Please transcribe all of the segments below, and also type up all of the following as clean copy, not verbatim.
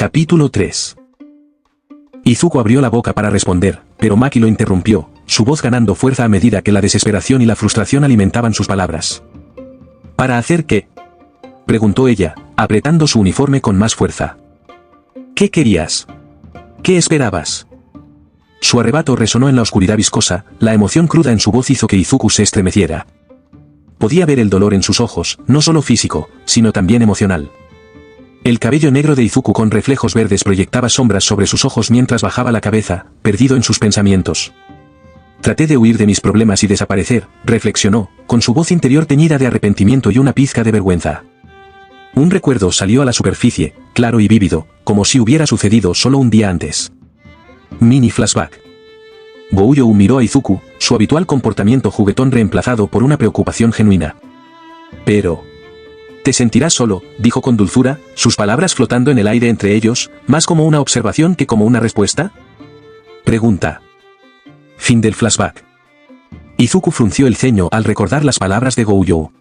Capítulo 3. Izuku abrió la boca para responder, pero Maki lo interrumpió, su voz ganando fuerza a medida que la desesperación y la frustración alimentaban sus palabras. ¿Para hacer qué?, preguntó ella, apretando su uniforme con más fuerza. ¿Qué querías? ¿Qué esperabas? Su arrebato resonó en la oscuridad viscosa, la emoción cruda en su voz hizo que Izuku se estremeciera. Podía ver el dolor en sus ojos, no solo físico, sino también emocional. El cabello negro de Izuku con reflejos verdes proyectaba sombras sobre sus ojos mientras bajaba la cabeza, perdido en sus pensamientos. Traté de huir de mis problemas y desaparecer, reflexionó, con su voz interior teñida de arrepentimiento y una pizca de vergüenza. Un recuerdo salió a la superficie, claro y vívido, como si hubiera sucedido solo un día antes. Mini flashback. Gouyou miró a Izuku, su habitual comportamiento juguetón reemplazado por una preocupación genuina. Pero... «Te sentirás solo», dijo con dulzura, sus palabras flotando en el aire entre ellos, más como una observación que como una respuesta. Pregunta. Fin del flashback. Izuku frunció el ceño al recordar las palabras de Gouyou.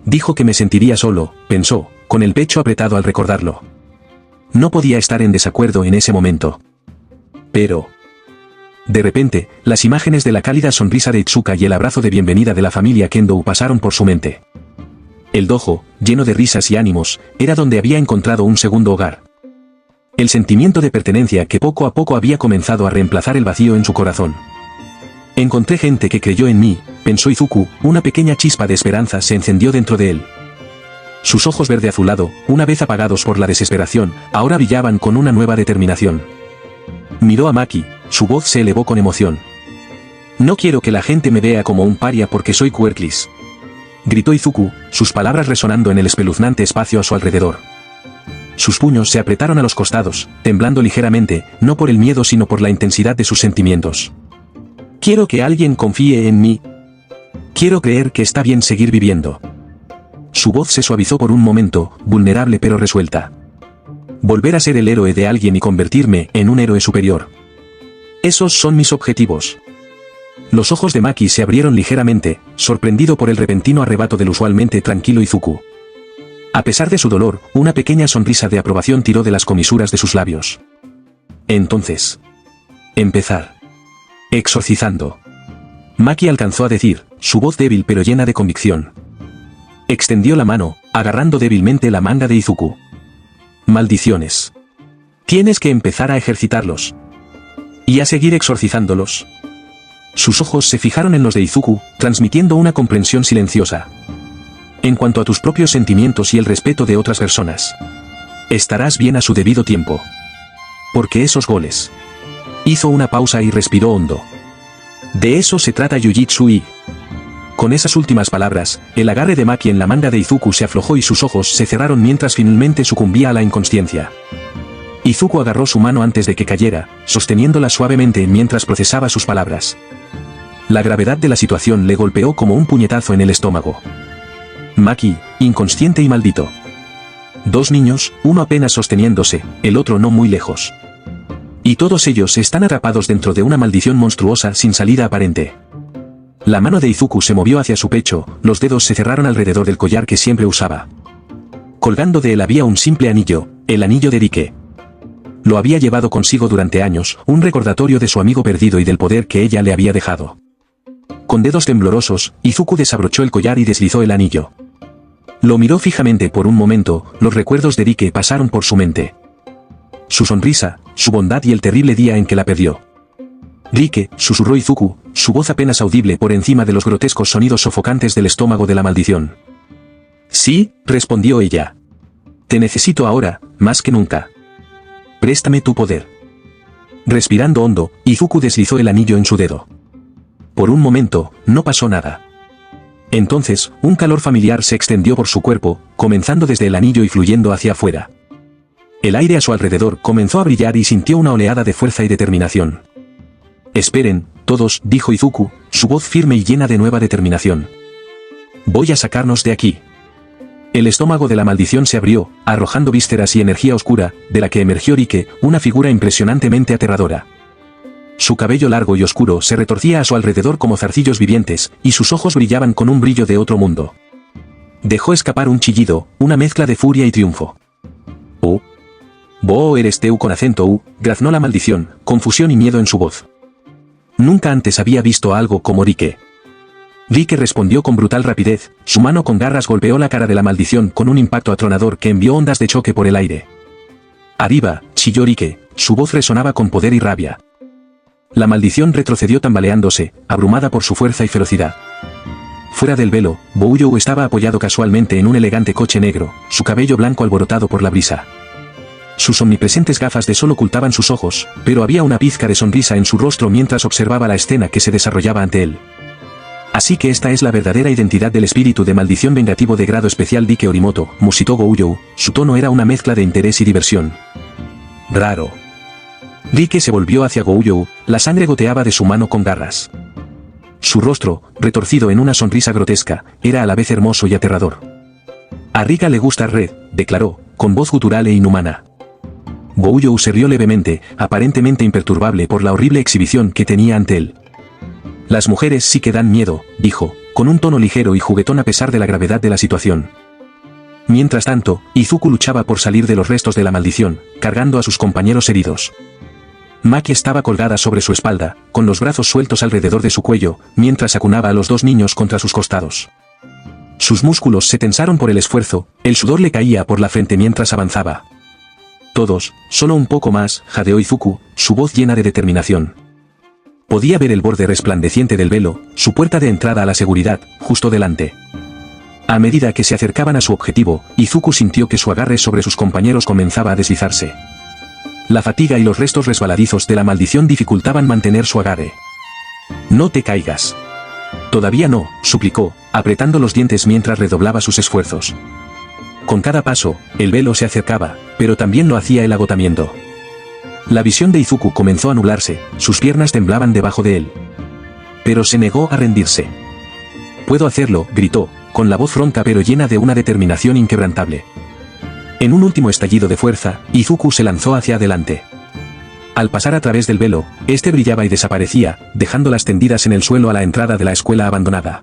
Dijo que me sentiría solo, pensó, con el pecho apretado al recordarlo. No podía estar en desacuerdo en ese momento. Pero... de repente, las imágenes de la cálida sonrisa de Itsuka y el abrazo de bienvenida de la familia Kendo pasaron por su mente. El dojo, lleno de risas y ánimos, era donde había encontrado un segundo hogar. El sentimiento de pertenencia que poco a poco había comenzado a reemplazar el vacío en su corazón. Encontré gente que creyó en mí, pensó Izuku, una pequeña chispa de esperanza se encendió dentro de él. Sus ojos verde azulado, una vez apagados por la desesperación, ahora brillaban con una nueva determinación. Miró a Maki, su voz se elevó con emoción. No quiero que la gente me vea como un paria porque soy Querclis. Gritó Izuku, sus palabras resonando en el espeluznante espacio a su alrededor. Sus puños se apretaron a los costados, temblando ligeramente, no por el miedo sino por la intensidad de sus sentimientos. Quiero que alguien confíe en mí. Quiero creer que está bien seguir viviendo. Su voz se suavizó por un momento, vulnerable pero resuelta. Volver a ser el héroe de alguien y convertirme en un héroe superior. Esos son mis objetivos. Los ojos de Maki se abrieron ligeramente, sorprendido por el repentino arrebato del usualmente tranquilo Izuku. A pesar de su dolor, una pequeña sonrisa de aprobación tiró de las comisuras de sus labios. Entonces... empezar. Exorcizando. Maki alcanzó a decir, su voz débil pero llena de convicción. Extendió la mano, agarrando débilmente la manga de Izuku. Maldiciones. Tienes que empezar a ejercitarlos. Y a seguir exorcizándolos. Sus ojos se fijaron en los de Izuku, transmitiendo una comprensión silenciosa. En cuanto a tus propios sentimientos y el respeto de otras personas. Estarás bien a su debido tiempo. Porque esos goles. Hizo una pausa y respiró hondo. De eso se trata Jujitsu y... Con esas últimas palabras, el agarre de Maki en la manga de Izuku se aflojó y sus ojos se cerraron mientras finalmente sucumbía a la inconsciencia. Izuku agarró su mano antes de que cayera, sosteniéndola suavemente mientras procesaba sus palabras. La gravedad de la situación le golpeó como un puñetazo en el estómago. Maki, inconsciente y maldito. Dos niños, uno apenas sosteniéndose, el otro no muy lejos. Y todos ellos están atrapados dentro de una maldición monstruosa sin salida aparente. La mano de Izuku se movió hacia su pecho, los dedos se cerraron alrededor del collar que siempre usaba. Colgando de él había un simple anillo, el anillo de Rike. Lo había llevado consigo durante años, un recordatorio de su amigo perdido y del poder que ella le había dejado. Con dedos temblorosos, Izuku desabrochó el collar y deslizó el anillo. Lo miró fijamente por un momento, los recuerdos de Rike pasaron por su mente. Su sonrisa, su bondad y el terrible día en que la perdió. Rike, susurró Izuku, su voz apenas audible por encima de los grotescos sonidos sofocantes del estómago de la maldición. Sí, respondió ella. Te necesito ahora, más que nunca. Préstame tu poder. Respirando hondo, Izuku deslizó el anillo en su dedo. Por un momento, no pasó nada. Entonces, un calor familiar se extendió por su cuerpo, comenzando desde el anillo y fluyendo hacia afuera. El aire a su alrededor comenzó a brillar y sintió una oleada de fuerza y determinación. Esperen, todos, dijo Izuku, su voz firme y llena de nueva determinación. Voy a sacarnos de aquí. El estómago de la maldición se abrió, arrojando vísceras y energía oscura, de la que emergió Rike, una figura impresionantemente aterradora. Su cabello largo y oscuro se retorcía a su alrededor como zarcillos vivientes, y sus ojos brillaban con un brillo de otro mundo. Dejó escapar un chillido, una mezcla de furia y triunfo. ¡Oh! Bo eres Teu con acento U, graznó la maldición, confusión y miedo en su voz. Nunca antes había visto algo como Rike. Rike respondió con brutal rapidez, su mano con garras golpeó la cara de la maldición con un impacto atronador que envió ondas de choque por el aire. Arriba, chilló Rike, su voz resonaba con poder y rabia. La maldición retrocedió tambaleándose, abrumada por su fuerza y ferocidad. Fuera del velo, Bouyou estaba apoyado casualmente en un elegante coche negro, su cabello blanco alborotado por la brisa. Sus omnipresentes gafas de sol ocultaban sus ojos, pero había una pizca de sonrisa en su rostro mientras observaba la escena que se desarrollaba ante él. Así que esta es la verdadera identidad del espíritu de maldición vengativo de grado especial Rike Orimoto, musitó Bouyou, su tono era una mezcla de interés y diversión. Raro. Rike se volvió hacia Bouyou, la sangre goteaba de su mano con garras. Su rostro, retorcido en una sonrisa grotesca, era a la vez hermoso y aterrador. A Rika le gusta Red, declaró, con voz gutural e inhumana. Bouyou se rió levemente, aparentemente imperturbable por la horrible exhibición que tenía ante él. Las mujeres sí que dan miedo, dijo, con un tono ligero y juguetón a pesar de la gravedad de la situación. Mientras tanto, Izuku luchaba por salir de los restos de la maldición, cargando a sus compañeros heridos. Maki estaba colgada sobre su espalda, con los brazos sueltos alrededor de su cuello, mientras acunaba a los dos niños contra sus costados. Sus músculos se tensaron por el esfuerzo, el sudor le caía por la frente mientras avanzaba. Todos, solo un poco más, jadeó Izuku, su voz llena de determinación. Podía ver el borde resplandeciente del velo, su puerta de entrada a la seguridad, justo delante. A medida que se acercaban a su objetivo, Izuku sintió que su agarre sobre sus compañeros comenzaba a deslizarse. La fatiga y los restos resbaladizos de la maldición dificultaban mantener su agarre. «No te caigas». «Todavía no», suplicó, apretando los dientes mientras redoblaba sus esfuerzos. Con cada paso, el velo se acercaba, pero también lo hacía el agotamiento. La visión de Izuku comenzó a nublarse, sus piernas temblaban debajo de él. Pero se negó a rendirse. «Puedo hacerlo», gritó, con la voz ronca pero llena de una determinación inquebrantable. En un último estallido de fuerza, Izuku se lanzó hacia adelante. Al pasar a través del velo, este brillaba y desaparecía, dejándolas tendidas en el suelo a la entrada de la escuela abandonada.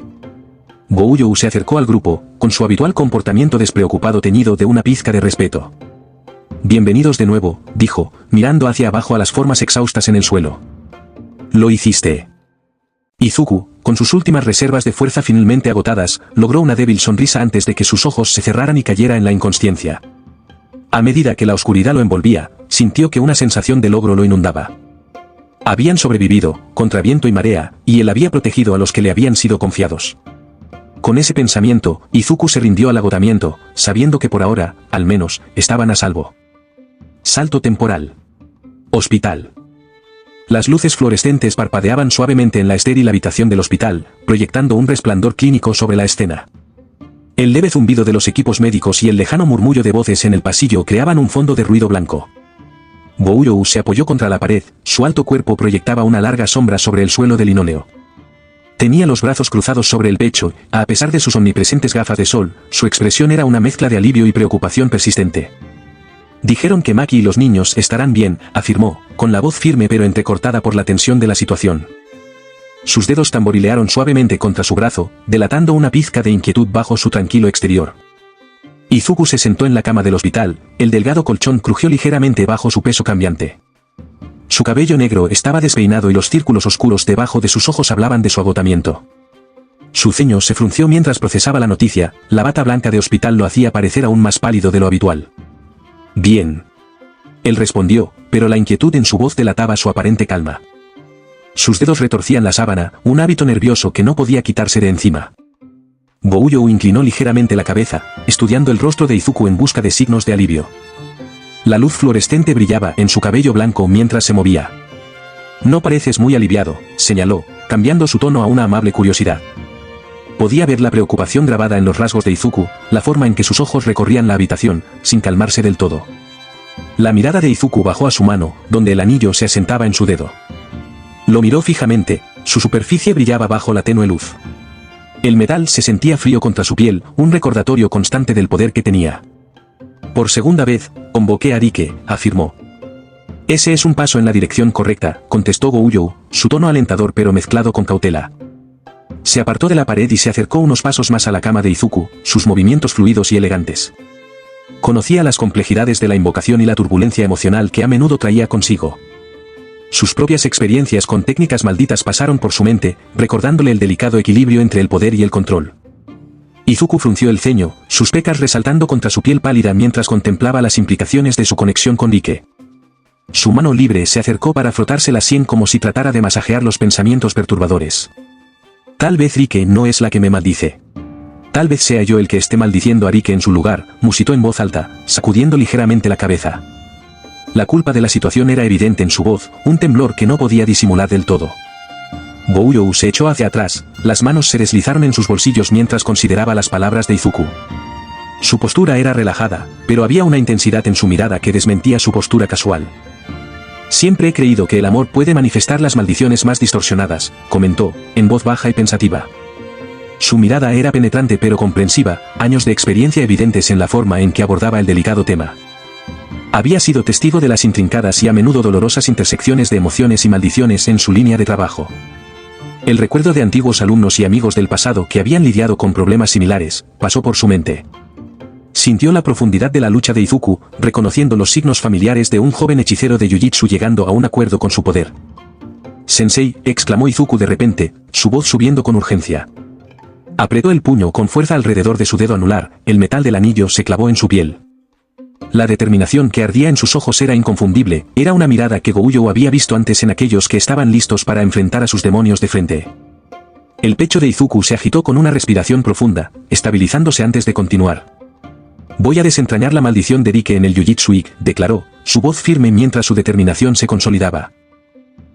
Bouyou se acercó al grupo, con su habitual comportamiento despreocupado teñido de una pizca de respeto. «Bienvenidos de nuevo», dijo, mirando hacia abajo a las formas exhaustas en el suelo. «Lo hiciste». Izuku, con sus últimas reservas de fuerza finalmente agotadas, logró una débil sonrisa antes de que sus ojos se cerraran y cayera en la inconsciencia. A medida que la oscuridad lo envolvía, sintió que una sensación de logro lo inundaba. Habían sobrevivido, contra viento y marea, y él había protegido a los que le habían sido confiados. Con ese pensamiento, Izuku se rindió al agotamiento, sabiendo que por ahora, al menos, estaban a salvo. Salto temporal. Hospital. Las luces fluorescentes parpadeaban suavemente en la estéril habitación del hospital, proyectando un resplandor clínico sobre la escena. El leve zumbido de los equipos médicos y el lejano murmullo de voces en el pasillo creaban un fondo de ruido blanco. Bouyou se apoyó contra la pared, su alto cuerpo proyectaba una larga sombra sobre el suelo de linóleo. Tenía los brazos cruzados sobre el pecho, a pesar de sus omnipresentes gafas de sol, su expresión era una mezcla de alivio y preocupación persistente. «Dijeron que Maki y los niños estarán bien», afirmó, con la voz firme pero entrecortada por la tensión de la situación. Sus dedos tamborilearon suavemente contra su brazo, delatando una pizca de inquietud bajo su tranquilo exterior. Izuku se sentó en la cama del hospital, el delgado colchón crujió ligeramente bajo su peso cambiante. Su cabello negro estaba despeinado y los círculos oscuros debajo de sus ojos hablaban de su agotamiento. Su ceño se frunció mientras procesaba la noticia, la bata blanca de hospital lo hacía parecer aún más pálido de lo habitual. «Bien». Él respondió, pero la inquietud en su voz delataba su aparente calma. Sus dedos retorcían la sábana, un hábito nervioso que no podía quitarse de encima. Bouyou inclinó ligeramente la cabeza, estudiando el rostro de Izuku en busca de signos de alivio. La luz fluorescente brillaba en su cabello blanco mientras se movía. «No pareces muy aliviado», señaló, cambiando su tono a una amable curiosidad. Podía ver la preocupación grabada en los rasgos de Izuku, la forma en que sus ojos recorrían la habitación, sin calmarse del todo. La mirada de Izuku bajó a su mano, donde el anillo se asentaba en su dedo. Lo miró fijamente, su superficie brillaba bajo la tenue luz. El metal se sentía frío contra su piel, un recordatorio constante del poder que tenía. «Por segunda vez, convoqué a Rike», afirmó. «Ese es un paso en la dirección correcta», contestó Bouyou, su tono alentador pero mezclado con cautela. Se apartó de la pared y se acercó unos pasos más a la cama de Izuku, sus movimientos fluidos y elegantes. Conocía las complejidades de la invocación y la turbulencia emocional que a menudo traía consigo. Sus propias experiencias con técnicas malditas pasaron por su mente, recordándole el delicado equilibrio entre el poder y el control. Izuku frunció el ceño, sus pecas resaltando contra su piel pálida mientras contemplaba las implicaciones de su conexión con Rike. Su mano libre se acercó para frotarse la sien como si tratara de masajear los pensamientos perturbadores. Tal vez Rike no es la que me maldice. Tal vez sea yo el que esté maldiciendo a Rike en su lugar, musitó en voz alta, sacudiendo ligeramente la cabeza. La culpa de la situación era evidente en su voz, un temblor que no podía disimular del todo. Gouyou se echó hacia atrás, las manos se deslizaron en sus bolsillos mientras consideraba las palabras de Izuku. Su postura era relajada, pero había una intensidad en su mirada que desmentía su postura casual. Siempre he creído que el amor puede manifestar las maldiciones más distorsionadas, comentó, en voz baja y pensativa. Su mirada era penetrante pero comprensiva, años de experiencia evidentes en la forma en que abordaba el delicado tema. Había sido testigo de las intrincadas y a menudo dolorosas intersecciones de emociones y maldiciones en su línea de trabajo. El recuerdo de antiguos alumnos y amigos del pasado que habían lidiado con problemas similares, pasó por su mente. Sintió la profundidad de la lucha de Izuku, reconociendo los signos familiares de un joven hechicero de Jujutsu llegando a un acuerdo con su poder. «Sensei», exclamó Izuku de repente, su voz subiendo con urgencia. Apretó el puño con fuerza alrededor de su dedo anular, el metal del anillo se clavó en su piel. La determinación que ardía en sus ojos era inconfundible, era una mirada que Gouyou había visto antes en aquellos que estaban listos para enfrentar a sus demonios de frente. El pecho de Izuku se agitó con una respiración profunda, estabilizándose antes de continuar. «Voy a desentrañar la maldición de Rike en el Jujutsu Ig», declaró, su voz firme mientras su determinación se consolidaba.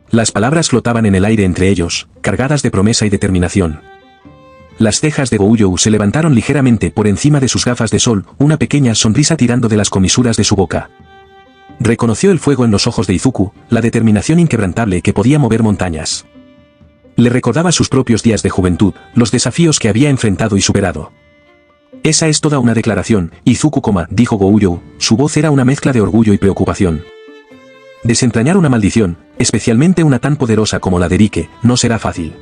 Las palabras flotaban en el aire entre ellos, cargadas de promesa y determinación. Las cejas de Gouyou se levantaron ligeramente por encima de sus gafas de sol, una pequeña sonrisa tirando de las comisuras de su boca. Reconoció el fuego en los ojos de Izuku, la determinación inquebrantable que podía mover montañas. Le recordaba sus propios días de juventud, los desafíos que había enfrentado y superado. «Esa es toda una declaración, Izuku», dijo Gouyou, su voz era una mezcla de orgullo y preocupación. «Desentrañar una maldición, especialmente una tan poderosa como la de Rike, no será fácil.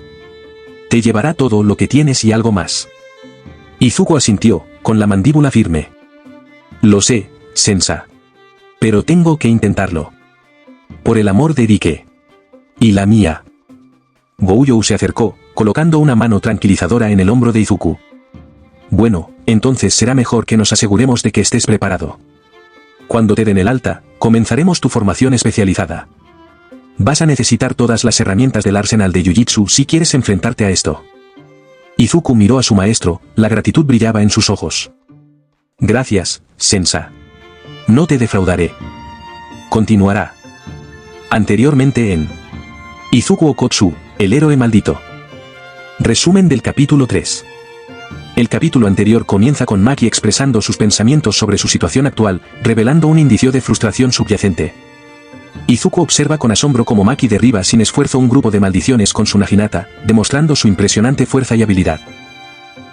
Te llevará todo lo que tienes y algo más». Izuku asintió, con la mandíbula firme. «Lo sé, Sensa. Pero tengo que intentarlo. Por el amor de Rike. Y la mía». Gouyou se acercó, colocando una mano tranquilizadora en el hombro de Izuku. «Bueno, entonces será mejor que nos aseguremos de que estés preparado. Cuando te den el alta, comenzaremos tu formación especializada. Vas a necesitar todas las herramientas del arsenal de Jujutsu si quieres enfrentarte a esto». Izuku miró a su maestro, la gratitud brillaba en sus ojos. «Gracias, Sensa. No te defraudaré». Continuará. Anteriormente en Izuku Okotsu, el héroe maldito. Resumen del capítulo 3. El capítulo anterior comienza con Maki expresando sus pensamientos sobre su situación actual, revelando un indicio de frustración subyacente. Izuku observa con asombro cómo Maki derriba sin esfuerzo un grupo de maldiciones con su Naginata, demostrando su impresionante fuerza y habilidad.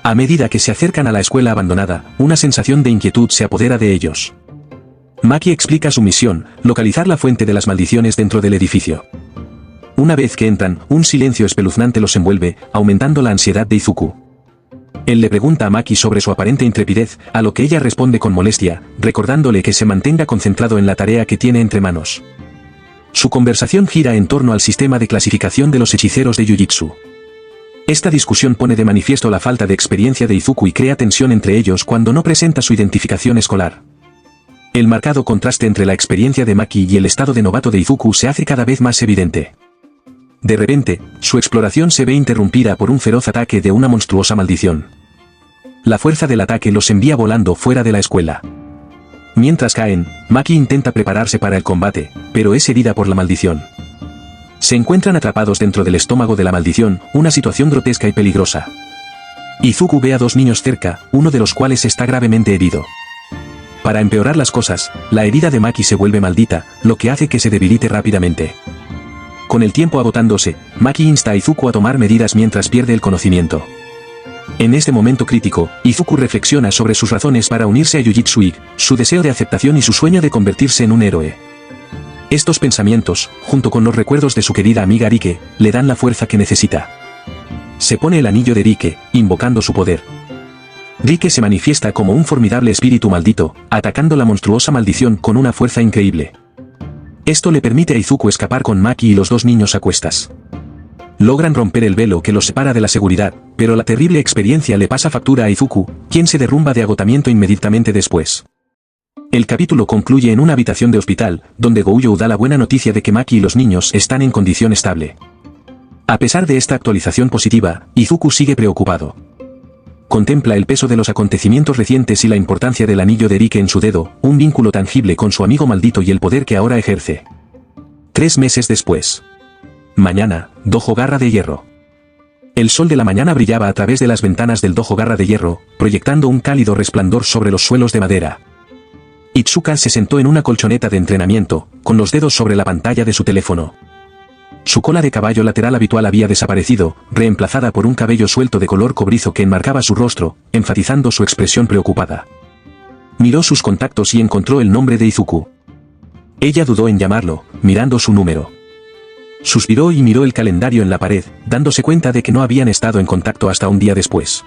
A medida que se acercan a la escuela abandonada, una sensación de inquietud se apodera de ellos. Maki explica su misión, localizar la fuente de las maldiciones dentro del edificio. Una vez que entran, un silencio espeluznante los envuelve, aumentando la ansiedad de Izuku. Él le pregunta a Maki sobre su aparente intrepidez, a lo que ella responde con molestia, recordándole que se mantenga concentrado en la tarea que tiene entre manos. Su conversación gira en torno al sistema de clasificación de los hechiceros de Jujutsu. Esta discusión pone de manifiesto la falta de experiencia de Izuku y crea tensión entre ellos cuando no presenta su identificación escolar. El marcado contraste entre la experiencia de Maki y el estado de novato de Izuku se hace cada vez más evidente. De repente, su exploración se ve interrumpida por un feroz ataque de una monstruosa maldición. La fuerza del ataque los envía volando fuera de la escuela. Mientras caen, Maki intenta prepararse para el combate, pero es herida por la maldición. Se encuentran atrapados dentro del estómago de la maldición, una situación grotesca y peligrosa. Izuku ve a dos niños cerca, uno de los cuales está gravemente herido. Para empeorar las cosas, la herida de Maki se vuelve maldita, lo que hace que se debilite rápidamente. Con el tiempo agotándose, Maki insta a Izuku a tomar medidas mientras pierde el conocimiento. En este momento crítico, Izuku reflexiona sobre sus razones para unirse a Jujutsu Ig, su deseo de aceptación y su sueño de convertirse en un héroe. Estos pensamientos, junto con los recuerdos de su querida amiga Rike, le dan la fuerza que necesita. Se pone el anillo de Rike, invocando su poder. Rike se manifiesta como un formidable espíritu maldito, atacando la monstruosa maldición con una fuerza increíble. Esto le permite a Izuku escapar con Maki y los dos niños a cuestas. Logran romper el velo que los separa de la seguridad, pero la terrible experiencia le pasa factura a Izuku, quien se derrumba de agotamiento inmediatamente después. El capítulo concluye en una habitación de hospital, donde Gouyou da la buena noticia de que Maki y los niños están en condición estable. A pesar de esta actualización positiva, Izuku sigue preocupado. Contempla el peso de los acontecimientos recientes y la importancia del anillo de Rike en su dedo, un vínculo tangible con su amigo maldito y el poder que ahora ejerce. 3 meses después. Mañana, Dojo Garra de Hierro. El sol de la mañana brillaba a través de las ventanas del Dojo Garra de Hierro, proyectando un cálido resplandor sobre los suelos de madera. Itsuka se sentó en una colchoneta de entrenamiento, con los dedos sobre la pantalla de su teléfono. Su cola de caballo lateral habitual había desaparecido, reemplazada por un cabello suelto de color cobrizo que enmarcaba su rostro, enfatizando su expresión preocupada. Miró sus contactos y encontró el nombre de Izuku. Ella dudó en llamarlo, mirando su número. Suspiró y miró el calendario en la pared, dándose cuenta de que no habían estado en contacto hasta un día después.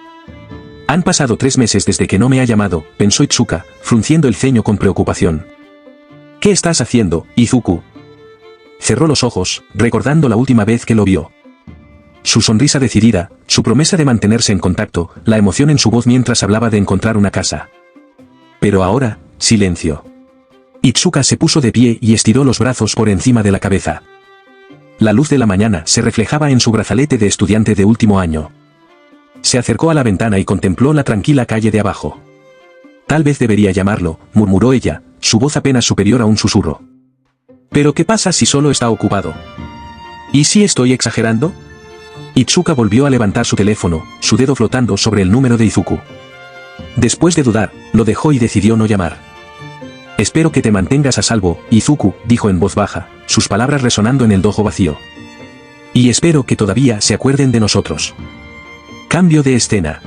Han pasado 3 meses desde que no me ha llamado, pensó Itsuka, frunciendo el ceño con preocupación. ¿Qué estás haciendo, Izuku? Cerró los ojos, recordando la última vez que lo vio. Su sonrisa decidida, su promesa de mantenerse en contacto, la emoción en su voz mientras hablaba de encontrar una casa. Pero ahora, silencio. Itsuka se puso de pie y estiró los brazos por encima de la cabeza. La luz de la mañana se reflejaba en su brazalete de estudiante de último año. Se acercó a la ventana y contempló la tranquila calle de abajo. Tal vez debería llamarlo, murmuró ella, su voz apenas superior a un susurro. ¿Pero qué pasa si solo está ocupado? ¿Y si estoy exagerando? Itsuka volvió a levantar su teléfono, su dedo flotando sobre el número de Izuku. Después de dudar, lo dejó y decidió no llamar. Espero que te mantengas a salvo, Izuku, dijo en voz baja, sus palabras resonando en el dojo vacío. Y espero que todavía se acuerden de nosotros. Cambio de escena.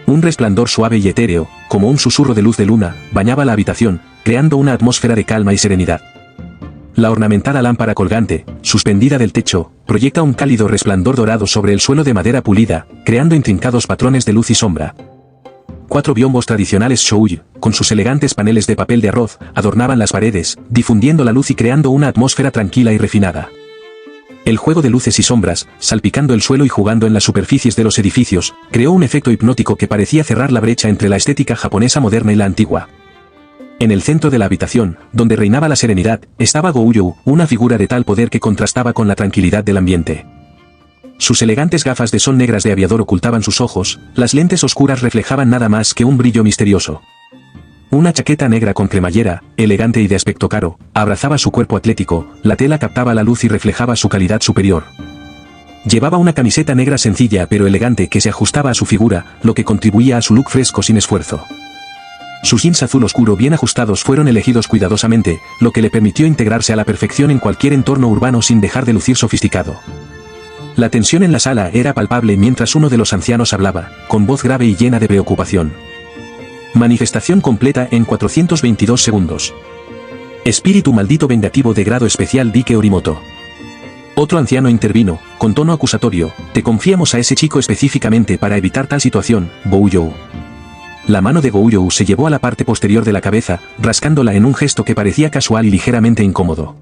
Un resplandor suave y etéreo, como un susurro de luz de luna, bañaba la habitación, creando una atmósfera de calma y serenidad. La ornamentada lámpara colgante, suspendida del techo, proyecta un cálido resplandor dorado sobre el suelo de madera pulida, creando intrincados patrones de luz y sombra. 4 biombos tradicionales shoujo, con sus elegantes paneles de papel de arroz, adornaban las paredes, difundiendo la luz y creando una atmósfera tranquila y refinada. El juego de luces y sombras, salpicando el suelo y jugando en las superficies de los edificios, creó un efecto hipnótico que parecía cerrar la brecha entre la estética japonesa moderna y la antigua. En el centro de la habitación, donde reinaba la serenidad, estaba Gouyou, una figura de tal poder que contrastaba con la tranquilidad del ambiente. Sus elegantes gafas de sol negras de aviador ocultaban sus ojos, las lentes oscuras reflejaban nada más que un brillo misterioso. Una chaqueta negra con cremallera, elegante y de aspecto caro, abrazaba su cuerpo atlético, la tela captaba la luz y reflejaba su calidad superior. Llevaba una camiseta negra sencilla pero elegante que se ajustaba a su figura, lo que contribuía a su look fresco sin esfuerzo. Sus jeans azul oscuro bien ajustados fueron elegidos cuidadosamente, lo que le permitió integrarse a la perfección en cualquier entorno urbano sin dejar de lucir sofisticado. La tensión en la sala era palpable mientras uno de los ancianos hablaba, con voz grave y llena de preocupación. Manifestación completa en 422 segundos. Espíritu maldito vengativo de grado especial Rike Orimoto. Otro anciano intervino, con tono acusatorio, te confiamos a ese chico específicamente para evitar tal situación, Gouyou. La mano de Gouyou se llevó a la parte posterior de la cabeza, rascándola en un gesto que parecía casual y ligeramente incómodo.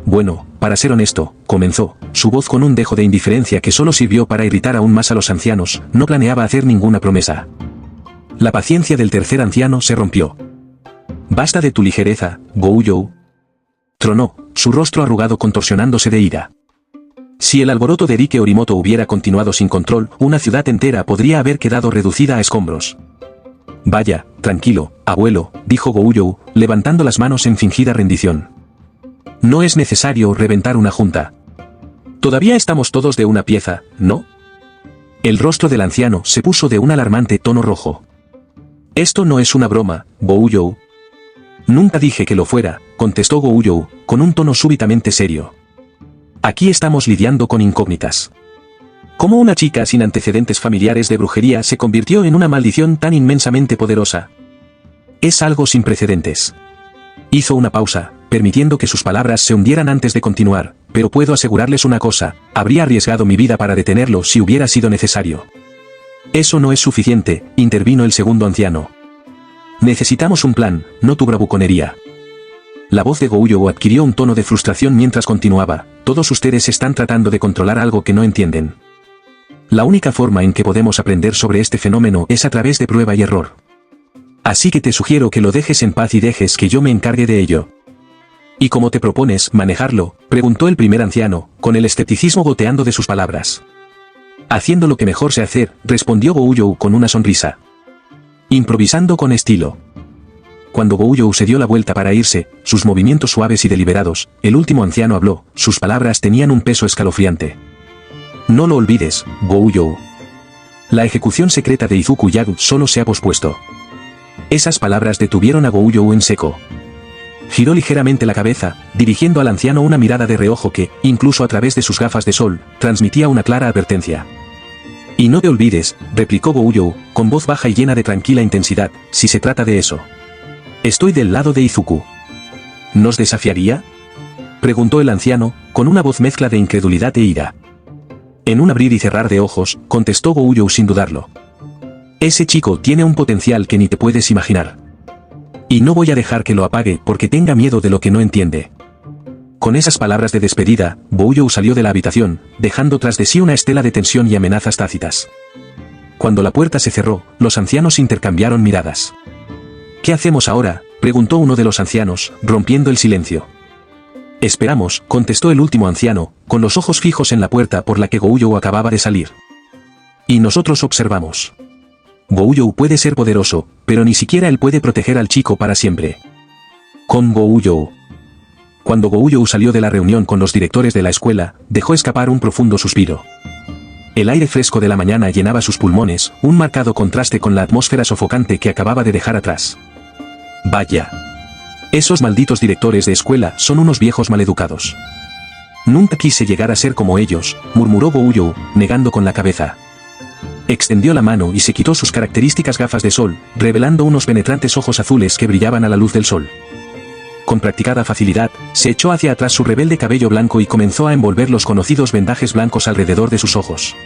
Bueno, para ser honesto, comenzó, su voz con un dejo de indiferencia que solo sirvió para irritar aún más a los ancianos, no planeaba hacer ninguna promesa. La paciencia del tercer anciano se rompió. Basta de tu ligereza, Gouyou. Tronó, su rostro arrugado contorsionándose de ira. Si el alboroto de Rike Orimoto hubiera continuado sin control, una ciudad entera podría haber quedado reducida a escombros. Vaya, tranquilo, abuelo, dijo Gouyou, levantando las manos en fingida rendición. No es necesario reventar una junta. Todavía estamos todos de una pieza, ¿no? El rostro del anciano se puso de un alarmante tono rojo. Esto no es una broma, Gouyou. Nunca dije que lo fuera, contestó Gouyou, con un tono súbitamente serio. Aquí estamos lidiando con incógnitas. ¿Cómo una chica sin antecedentes familiares de brujería se convirtió en una maldición tan inmensamente poderosa? Es algo sin precedentes. Hizo una pausa, permitiendo que sus palabras se hundieran antes de continuar, pero puedo asegurarles una cosa, habría arriesgado mi vida para detenerlo si hubiera sido necesario. Eso no es suficiente, intervino el segundo anciano. Necesitamos un plan, no tu bravuconería. La voz de Gouyou adquirió un tono de frustración mientras continuaba, todos ustedes están tratando de controlar algo que no entienden. La única forma en que podemos aprender sobre este fenómeno es a través de prueba y error. Así que te sugiero que lo dejes en paz y dejes que yo me encargue de ello. ¿Y cómo te propones manejarlo?, preguntó el primer anciano, con el escepticismo goteando de sus palabras. Haciendo lo que mejor sé hacer, respondió Gouyou con una sonrisa. Improvisando con estilo. Cuando Gouyou se dio la vuelta para irse, sus movimientos suaves y deliberados, el último anciano habló, sus palabras tenían un peso escalofriante. No lo olvides, Gouyou. La ejecución secreta de Izuku Yadu solo se ha pospuesto. Esas palabras detuvieron a Gouyou en seco. Giró ligeramente la cabeza, dirigiendo al anciano una mirada de reojo que, incluso a través de sus gafas de sol, transmitía una clara advertencia. Y no te olvides, replicó Gouyou, con voz baja y llena de tranquila intensidad, si se trata de eso. Estoy del lado de Izuku. ¿Nos desafiaría?, preguntó el anciano, con una voz mezcla de incredulidad e ira. En un abrir y cerrar de ojos, contestó Gouyou sin dudarlo. Ese chico tiene un potencial que ni te puedes imaginar. Y no voy a dejar que lo apague porque tenga miedo de lo que no entiende. Con esas palabras de despedida, Gouyou salió de la habitación, dejando tras de sí una estela de tensión y amenazas tácitas. Cuando la puerta se cerró, los ancianos intercambiaron miradas. ¿Qué hacemos ahora?, preguntó uno de los ancianos, rompiendo el silencio. Esperamos, contestó el último anciano, con los ojos fijos en la puerta por la que Gouyou acababa de salir. Y nosotros observamos. Gouyou puede ser poderoso, pero ni siquiera él puede proteger al chico para siempre. Con Gouyou. Cuando Gouyou salió de la reunión con los directores de la escuela, dejó escapar un profundo suspiro. El aire fresco de la mañana llenaba sus pulmones, un marcado contraste con la atmósfera sofocante que acababa de dejar atrás. Vaya. Esos malditos directores de escuela son unos viejos maleducados. Nunca quise llegar a ser como ellos, murmuró Gouyou, negando con la cabeza. Extendió la mano y se quitó sus características gafas de sol, revelando unos penetrantes ojos azules que brillaban a la luz del sol. Con practicada facilidad, se echó hacia atrás su rebelde cabello blanco y comenzó a envolver los conocidos vendajes blancos alrededor de sus ojos.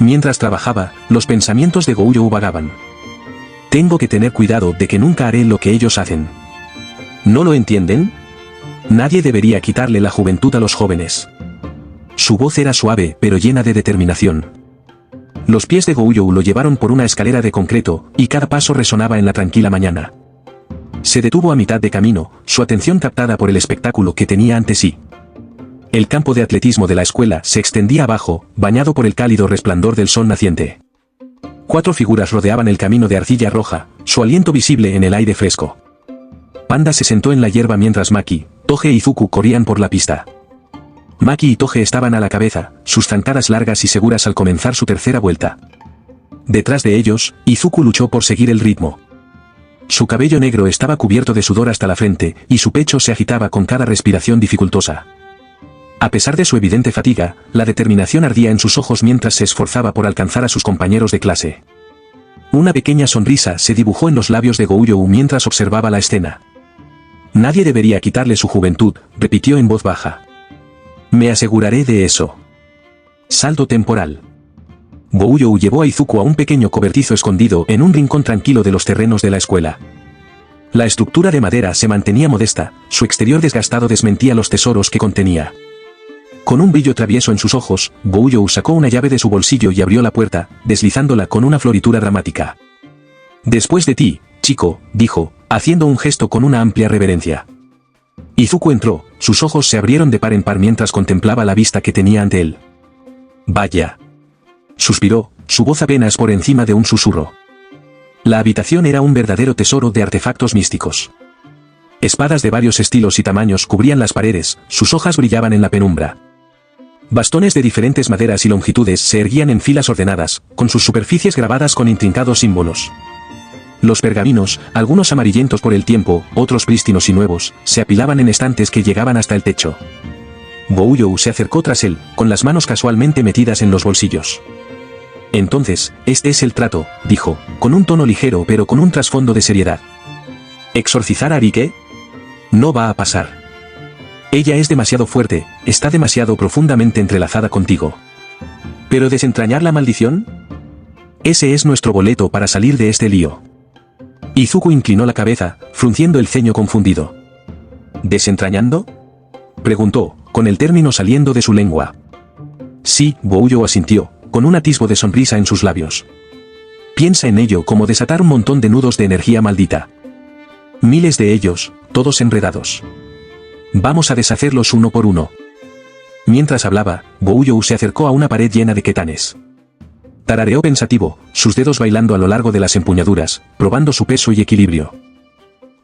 Mientras trabajaba, los pensamientos de Gouyou vagaban. Tengo que tener cuidado de que nunca haré lo que ellos hacen. ¿No lo entienden? Nadie debería quitarle la juventud a los jóvenes. Su voz era suave pero llena de determinación. Los pies de Gouyou lo llevaron por una escalera de concreto, y cada paso resonaba en la tranquila mañana. Se detuvo a mitad de camino, su atención captada por el espectáculo que tenía ante sí. El campo de atletismo de la escuela se extendía abajo, bañado por el cálido resplandor del sol naciente. 4 figuras rodeaban el camino de arcilla roja, su aliento visible en el aire fresco. Panda se sentó en la hierba mientras Maki, Toge e Izuku corrían por la pista. Maki y Toge estaban a la cabeza, sus zancadas largas y seguras al comenzar su tercera vuelta. Detrás de ellos, Izuku luchó por seguir el ritmo. Su cabello negro estaba cubierto de sudor hasta la frente, y su pecho se agitaba con cada respiración dificultosa. A pesar de su evidente fatiga, la determinación ardía en sus ojos mientras se esforzaba por alcanzar a sus compañeros de clase. Una pequeña sonrisa se dibujó en los labios de Gouyou mientras observaba la escena. Nadie debería quitarle su juventud, repitió en voz baja. Me aseguraré de eso. Salto temporal. Gouyou llevó a Izuku a un pequeño cobertizo escondido en un rincón tranquilo de los terrenos de la escuela. La estructura de madera se mantenía modesta, su exterior desgastado desmentía los tesoros que contenía. Con un brillo travieso en sus ojos, Gouyou sacó una llave de su bolsillo y abrió la puerta, deslizándola con una floritura dramática. Después de ti, chico, dijo, haciendo un gesto con una amplia reverencia. Izuku entró, sus ojos se abrieron de par en par mientras contemplaba la vista que tenía ante él. Vaya. Suspiró, su voz apenas por encima de un susurro. La habitación era un verdadero tesoro de artefactos místicos. Espadas de varios estilos y tamaños cubrían las paredes, sus hojas brillaban en la penumbra. Bastones de diferentes maderas y longitudes se erguían en filas ordenadas, con sus superficies grabadas con intrincados símbolos. Los pergaminos, algunos amarillentos por el tiempo, otros prístinos y nuevos, se apilaban en estantes que llegaban hasta el techo. Gouyou se acercó tras él, con las manos casualmente metidas en los bolsillos. Entonces, este es el trato, dijo, con un tono ligero pero con un trasfondo de seriedad. ¿Exorcizar a Arike? No va a pasar. Ella es demasiado fuerte, está demasiado profundamente entrelazada contigo. ¿Pero desentrañar la maldición? Ese es nuestro boleto para salir de este lío. Izuku inclinó la cabeza, frunciendo el ceño confundido. ¿Desentrañando?, preguntó, con el término saliendo de su lengua. Sí, Gouyou asintió, con un atisbo de sonrisa en sus labios. Piensa en ello como desatar un montón de nudos de energía maldita. Miles de ellos, todos enredados. Vamos a deshacerlos uno por uno. Mientras hablaba, Gouyou se acercó a una pared llena de ketanes. Tarareó pensativo, sus dedos bailando a lo largo de las empuñaduras, probando su peso y equilibrio.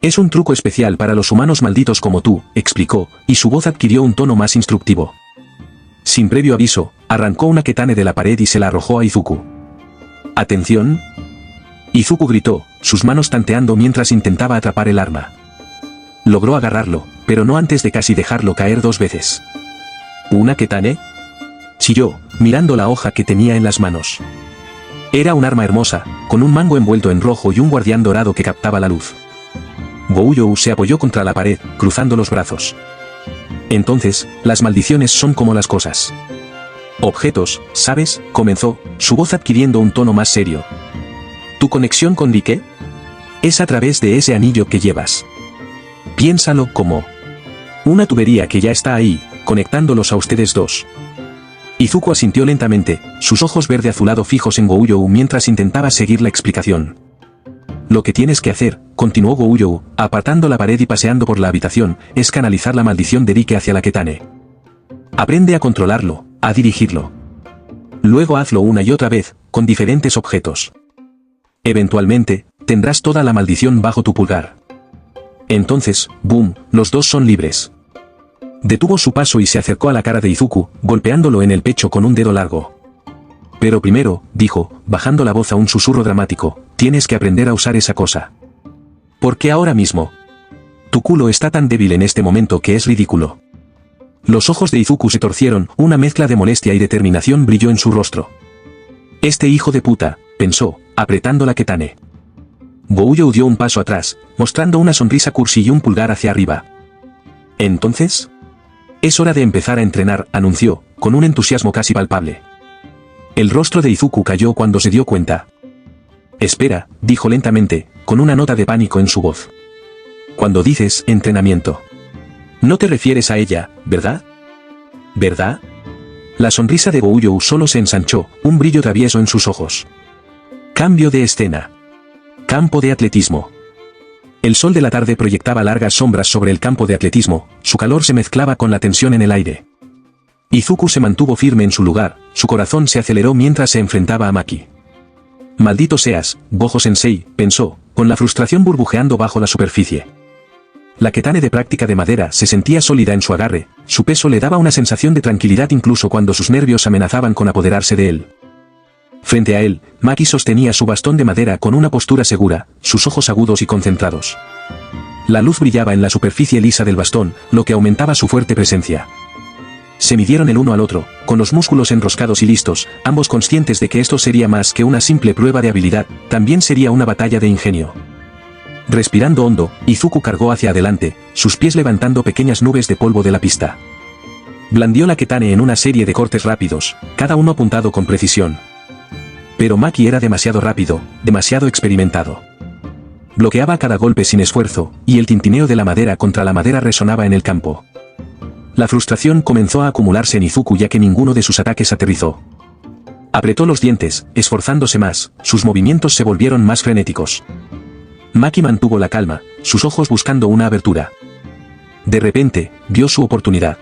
Es un truco especial para los humanos malditos como tú, explicó, y su voz adquirió un tono más instructivo. Sin previo aviso, arrancó una ketane de la pared y se la arrojó a Izuku. ¡Atención! Izuku gritó, sus manos tanteando mientras intentaba atrapar el arma. Logró agarrarlo, pero no antes de casi dejarlo caer 2 veces. ¿Una ketane?, chilló, mirando la hoja que tenía en las manos. Era un arma hermosa, con un mango envuelto en rojo y un guardián dorado que captaba la luz. Gouyou se apoyó contra la pared, cruzando los brazos. Entonces, las maldiciones son como las cosas. Objetos, ¿sabes?, comenzó, su voz adquiriendo un tono más serio. ¿Tu conexión con Rike? Es a través de ese anillo que llevas. Piénsalo como una tubería que ya está ahí, conectándolos a ustedes dos. Izuku asintió lentamente, sus ojos verde azulado fijos en Gouyou mientras intentaba seguir la explicación. Lo que tienes que hacer, continuó Gouyou, apartando la pared y paseando por la habitación, es canalizar la maldición de Rike hacia la ketane. Aprende a controlarlo, a dirigirlo. Luego hazlo una y otra vez, con diferentes objetos. Eventualmente, tendrás toda la maldición bajo tu pulgar. Entonces, boom, los dos son libres. Detuvo su paso y se acercó a la cara de Izuku, golpeándolo en el pecho con un dedo largo. Pero primero, dijo, bajando la voz a un susurro dramático, tienes que aprender a usar esa cosa. ¿Por qué ahora mismo? Tu culo está tan débil en este momento que es ridículo. Los ojos de Izuku se torcieron, una mezcla de molestia y determinación brilló en su rostro. Este hijo de puta, pensó, apretando la ketane. Gouyou dio un paso atrás, mostrando una sonrisa cursi y un pulgar hacia arriba. ¿Entonces? Es hora de empezar a entrenar, anunció, con un entusiasmo casi palpable. El rostro de Izuku cayó cuando se dio cuenta. Espera, dijo lentamente, con una nota de pánico en su voz. Cuando dices entrenamiento, no te refieres a ella, ¿verdad? ¿Verdad? La sonrisa de Gouyou solo se ensanchó, un brillo travieso en sus ojos. Cambio de escena. Campo de atletismo. El sol de la tarde proyectaba largas sombras sobre el campo de atletismo, su calor se mezclaba con la tensión en el aire. Izuku se mantuvo firme en su lugar, su corazón se aceleró mientras se enfrentaba a Maki. Maldito seas, Gojo-sensei, pensó, con la frustración burbujeando bajo la superficie. La ketane de práctica de madera se sentía sólida en su agarre, su peso le daba una sensación de tranquilidad incluso cuando sus nervios amenazaban con apoderarse de él. Frente a él, Maki sostenía su bastón de madera con una postura segura, sus ojos agudos y concentrados. La luz brillaba en la superficie lisa del bastón, lo que aumentaba su fuerte presencia. Se midieron el uno al otro, con los músculos enroscados y listos, ambos conscientes de que esto sería más que una simple prueba de habilidad, también sería una batalla de ingenio. Respirando hondo, Izuku cargó hacia adelante, sus pies levantando pequeñas nubes de polvo de la pista. Blandió la ketane en una serie de cortes rápidos, cada uno apuntado con precisión. Pero Maki era demasiado rápido, demasiado experimentado. Bloqueaba cada golpe sin esfuerzo, y el tintineo de la madera contra la madera resonaba en el campo. La frustración comenzó a acumularse en Izuku ya que ninguno de sus ataques aterrizó. Apretó los dientes, esforzándose más, sus movimientos se volvieron más frenéticos. Maki mantuvo la calma, sus ojos buscando una abertura. De repente, vio su oportunidad.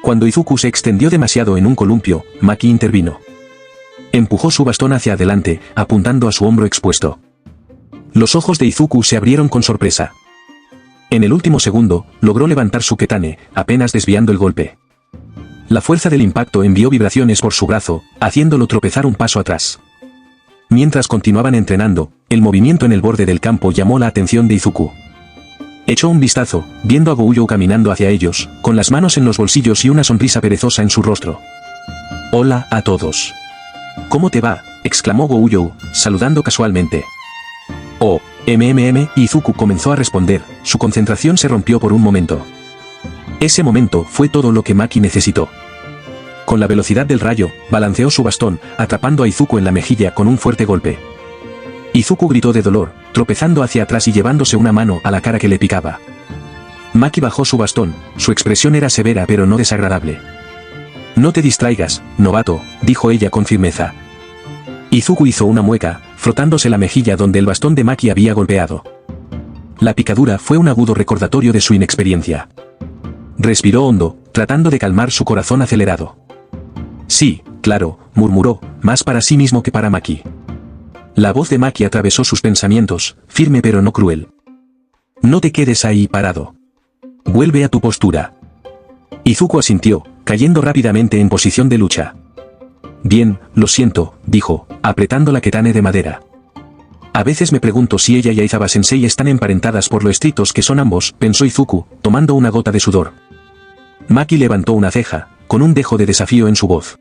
Cuando Izuku se extendió demasiado en un columpio, Maki intervino. Empujó su bastón hacia adelante, apuntando a su hombro expuesto. Los ojos de Izuku se abrieron con sorpresa. En el último segundo, logró levantar su ketane, apenas desviando el golpe. La fuerza del impacto envió vibraciones por su brazo, haciéndolo tropezar un paso atrás. Mientras continuaban entrenando, el movimiento en el borde del campo llamó la atención de Izuku. Echó un vistazo, viendo a Gouyou caminando hacia ellos, con las manos en los bolsillos y una sonrisa perezosa en su rostro. «Hola a todos. ¿Cómo te va?», exclamó Gouyou, saludando casualmente. «Oh, Izuku comenzó a responder, su concentración se rompió por un momento. Ese momento fue todo lo que Maki necesitó. Con la velocidad del rayo, balanceó su bastón, atrapando a Izuku en la mejilla con un fuerte golpe. Izuku gritó de dolor, tropezando hacia atrás y llevándose una mano a la cara que le picaba. Maki bajó su bastón, su expresión era severa pero no desagradable. «No te distraigas, novato», dijo ella con firmeza. Izuku hizo una mueca, frotándose la mejilla donde el bastón de Maki había golpeado. La picadura fue un agudo recordatorio de su inexperiencia. Respiró hondo, tratando de calmar su corazón acelerado. «Sí, claro», murmuró, más para sí mismo que para Maki. La voz de Maki atravesó sus pensamientos, firme pero no cruel. «No te quedes ahí parado. Vuelve a tu postura». Izuku asintió, cayendo rápidamente en posición de lucha. «Bien, lo siento», dijo, apretando la katana de madera. «A veces me pregunto si ella y Aizawa-sensei están emparentadas por lo estrictos que son ambos», pensó Izuku, tomando una gota de sudor. Maki levantó una ceja, con un dejo de desafío en su voz.